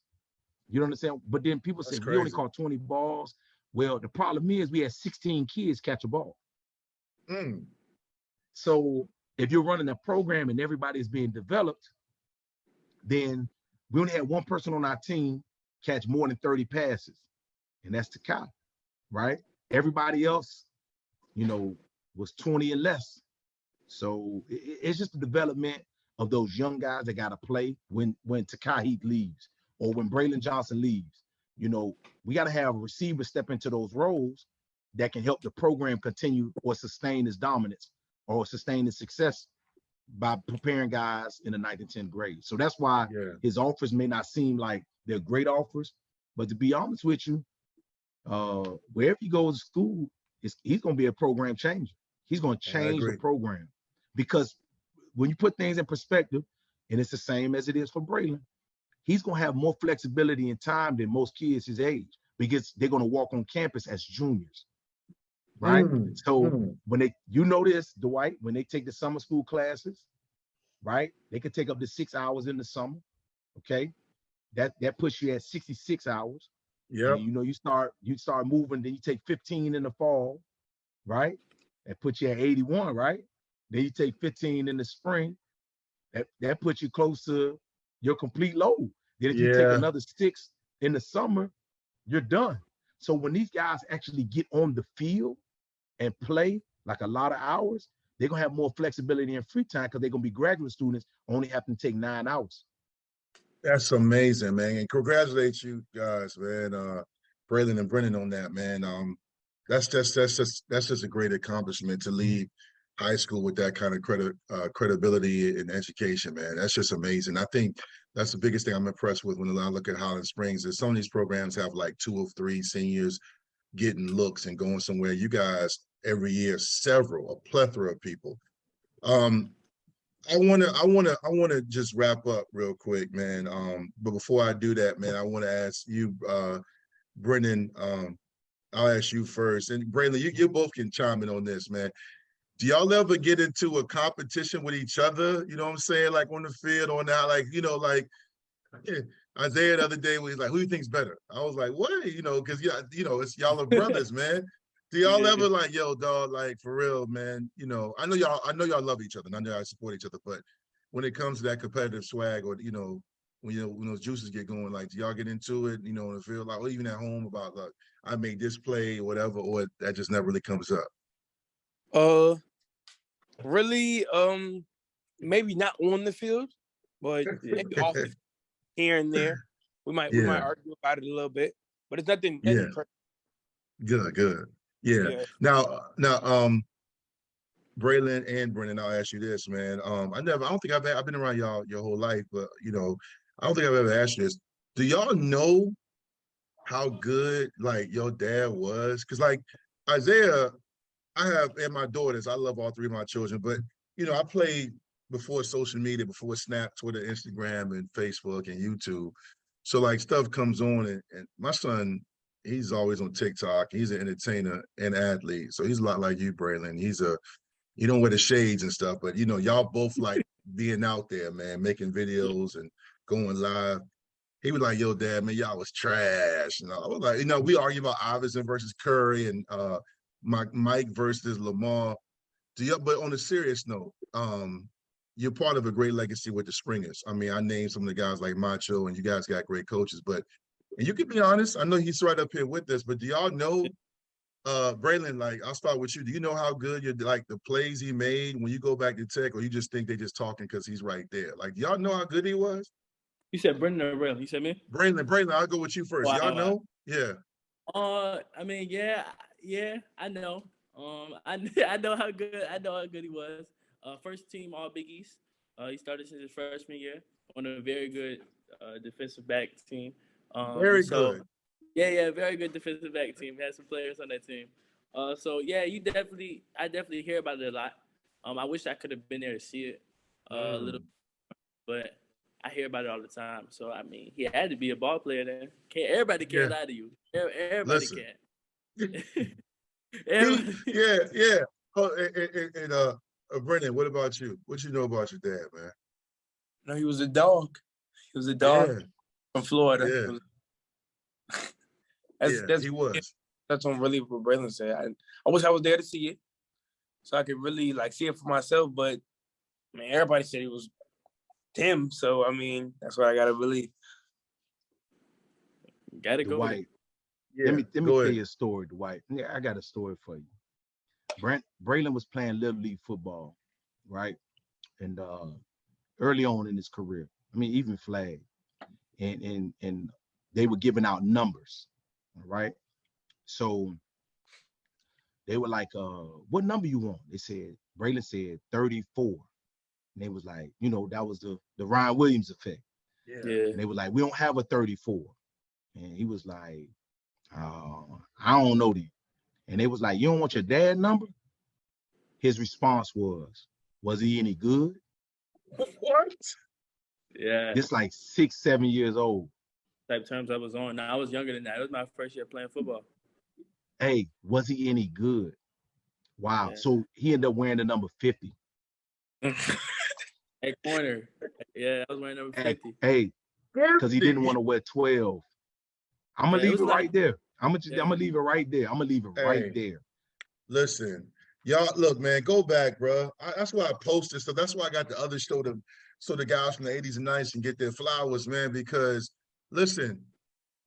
Speaker 3: You know what I'm saying? But then people say he only caught 20 balls. Well, the problem is we had 16 kids catch a ball. So if you're running a program and everybody's being developed, then we only had one person on our team catch more than 30 passes, and that's Takai, right? Everybody else, you know, was 20 and less. So it's just the development of those young guys that got to play when Takai leaves or when Braylan Johnson leaves. You know, we got to have a receiver step into those roles that can help the program continue or sustain its dominance or sustain its success by preparing guys in the 9th and 10th grade. So that's why his offers may not seem like they're great offers, but to be honest with you, wherever he goes to school, he's going to be a program changer. He's going to change the program because when you put things in perspective, and it's the same as it is for Braylan, he's going to have more flexibility in time than most kids his age because they're going to walk on campus as juniors, right? When you know this, Dwight, when they take the summer school classes, right? They could take up to 6 hours in the summer, okay? That puts you at 66 hours. Yeah. You know, you start moving, then you take 15 in the fall, right? That puts you at 81, right? Then you take 15 in the spring. That puts you close to your complete load. Then if you take another 6 in the summer, you're done. So when these guys actually get on the field and play like a lot of hours, they're going to have more flexibility and free time because they're going to be graduate students, only having to take 9 hours.
Speaker 1: That's amazing, man. And congratulate you guys, man. Braylon and Brennan on that, man. That's just a great accomplishment to leave high school with that kind of credibility in education, man. That's just amazing. I think that's the biggest thing I'm impressed with when I look at Highland Springs is some of these programs have like 2 or 3 seniors getting looks and going somewhere. You guys every year, a plethora of people. I wanna just wrap up real quick, man. But before I do that, man, I want to ask you, Brennan. I'll ask you first, and Braylan, you both can chime in on this, man. Do y'all ever get into a competition with each other? You know what I'm saying? Like on the field, on that, like Isaiah the other day was like, "Who do you think's better?" I was like, "What?" Because it's y'all are brothers, man. Do y'all ever like, yo, dog, like for real, man? I know y'all love each other, and I know y'all support each other, but when it comes to that competitive swag, or when those juices get going, like, do y'all get into it? In the field, like, or even at home about like, I made this play, or whatever, or that just never really comes up.
Speaker 6: Really, maybe not on the field, but maybe off the field, here and there. We might argue about it a little bit, but it's nothing.
Speaker 1: Good. Yeah. Now, Braylon and Brennan, I'll ask you this, man. I don't think I've been around y'all your whole life, but I don't think I've ever asked you this. Do y'all know how good like your dad was? Because like Isaiah, and my daughters, I love all 3 of my children, but I played before social media, before Snap, Twitter, Instagram, and Facebook and YouTube. So like stuff comes on, and my son, he's always on TikTok. He's an entertainer and athlete. So he's a lot like you, Braylon. You don't wear the shades and stuff, but y'all both like being out there, man, making videos and going live. He was like, "Yo, Dad, man, y'all was trash." And I was like, we argue about Iverson versus Curry and Mike versus Lamar. But on a serious note, you're part of a great legacy with the Springers. I mean, I named some of the guys like Macho, and you guys got great coaches, and you can be honest, I know he's right up here with us, but do y'all know, Braylon, like, I'll start with you. Do you know how good the plays he made when you go back to Tech, or you just think they just talking because he's right there? Like, do y'all know how good he was?
Speaker 5: You said Brendan or Braylon? You said me?
Speaker 1: Braylon, I'll go with you first. Y'all know? Yeah.
Speaker 5: I mean, yeah, I know. I know how good he was. First team All Big East. He started since his freshman year on a very good defensive back team.
Speaker 1: Very good.
Speaker 5: Yeah, very good defensive back team. Had some players on that team. So yeah, I definitely hear about it a lot. I wish I could have been there to see it a little, but I hear about it all the time. So I mean, he had to be a ball player then. Everybody can't lie to you. Everybody can't.
Speaker 1: Yeah. Oh, and Brennan, what about you? What you know about your dad, man?
Speaker 6: No, he was a dog. He was a dog from Florida.
Speaker 1: He was.
Speaker 6: That's what really what Braylon said. I wish I was there to see it, so I could really see it for myself. But I mean, everybody said it was him, so I mean, that's what I gotta believe.
Speaker 5: Gotta go.
Speaker 3: Dwight. Let me tell you a story, Dwight. Yeah, I got a story for you. Braylon was playing Little League football, right? And early on in his career, I mean, even flag, and they were giving out numbers, right? So they were like, "What number you want?" They said. Braylon said 34, and they was like, that was the Ryan Williams effect.
Speaker 5: Yeah.
Speaker 3: And they were like, "We don't have a 34," and he was like, "I don't know then." And they was like, "You don't want your dad number?" His response was he any good?
Speaker 6: What?
Speaker 5: Yeah.
Speaker 3: This like 6, 7 years old.
Speaker 5: Type terms I was on. Now I was younger than that. It was my first year playing football.
Speaker 3: Hey, was he any good? Wow.
Speaker 5: Yeah.
Speaker 3: So he ended up wearing the number 50.
Speaker 5: At corner. Yeah, I was wearing number 50.
Speaker 3: Hey, because he didn't want to wear 12. I'm gonna leave it right there. I'm gonna leave it right there. I'm gonna leave it right there.
Speaker 1: Listen, Y'all, look, man, go back, bro. That's why I posted stuff. That's why I got the other show so the guys from the 80s and 90s can get their flowers, man, because listen,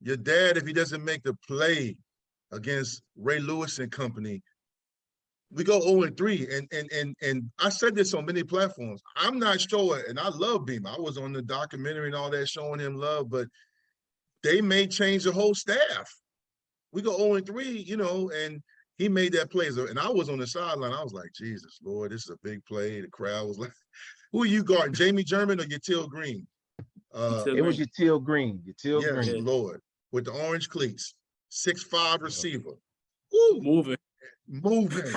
Speaker 1: your dad, if he doesn't make the play against Ray Lewis and company, we go 0-3. And I said this on many platforms. I'm not sure, and I love Beamer. I was on the documentary and all that showing him love, but they may change the whole staff. We go 0-3, and he made that play. And I was on the sideline. I was like, Jesus, Lord, this is a big play. The crowd was like, who are you guarding, Jamie German or Yatil Green?
Speaker 3: It was Yatil Green.
Speaker 1: Yes,
Speaker 3: Green.
Speaker 1: Lord, with the orange cleats, 6'5" receiver.
Speaker 5: Woo. Moving.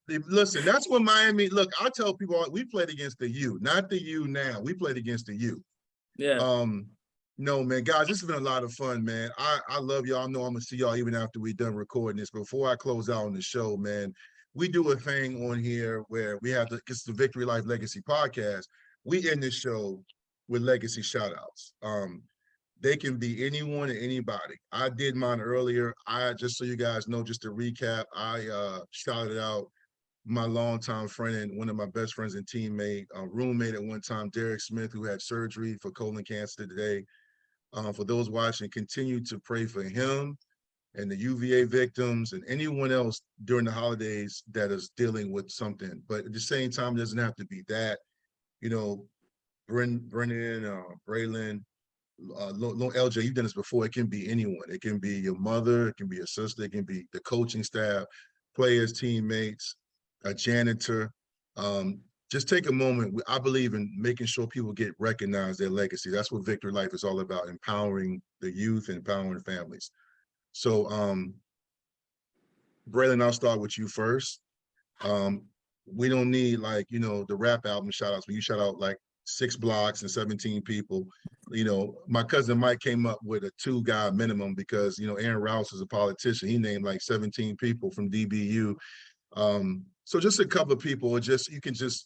Speaker 1: Listen, that's what Miami. Look, I tell people we played against the U, not the U now. We played against the U.
Speaker 5: Yeah.
Speaker 1: No, man, guys, this has been a lot of fun, man. I love y'all. I know I'm gonna see y'all even after we're done recording this. Before I close out on the show, man, we do a thing on here where we have it's the Vicktory Life Legacy Podcast. We end this show with legacy shout-outs. They can be anyone and anybody. I did mine earlier. Just so you guys know, just to recap, I shouted out my longtime friend and one of my best friends and teammate, roommate at one time, Derek Smith, who had surgery for colon cancer today. For those watching, continue to pray for him and the UVA victims and anyone else during the holidays that is dealing with something. But at the same time, it doesn't have to be that. Brennan, Braylan, LJ, you've done this before. It can be anyone. It can be your mother. It can be your sister. It can be the coaching staff, players, teammates, a janitor. Just take a moment. I believe in making sure people get recognized their legacy. That's what Vicktory Life is all about, empowering the youth and empowering families. So, Braylan, I'll start with you first. We don't need the rap album shout outs, but you shout out like 6 blocks and 17 people. My cousin Mike came up with a 2-guy minimum because, Aaron Rouse is a politician. He named like 17 people from DBU. So just a couple of people, or you can just,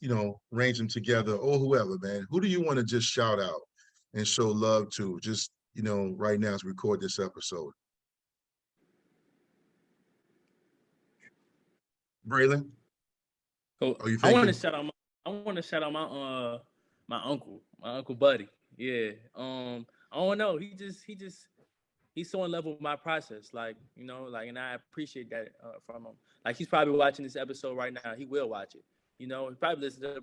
Speaker 1: range them together, or whoever, man. Who do you want to just shout out and show love to just, right now as we record this episode? Braylan?
Speaker 5: So I want to shout out my uncle Buddy. Yeah. I don't know. He's so in love with my process, and I appreciate that from him. Like, he's probably watching this episode right now. He will watch it. He probably listen to the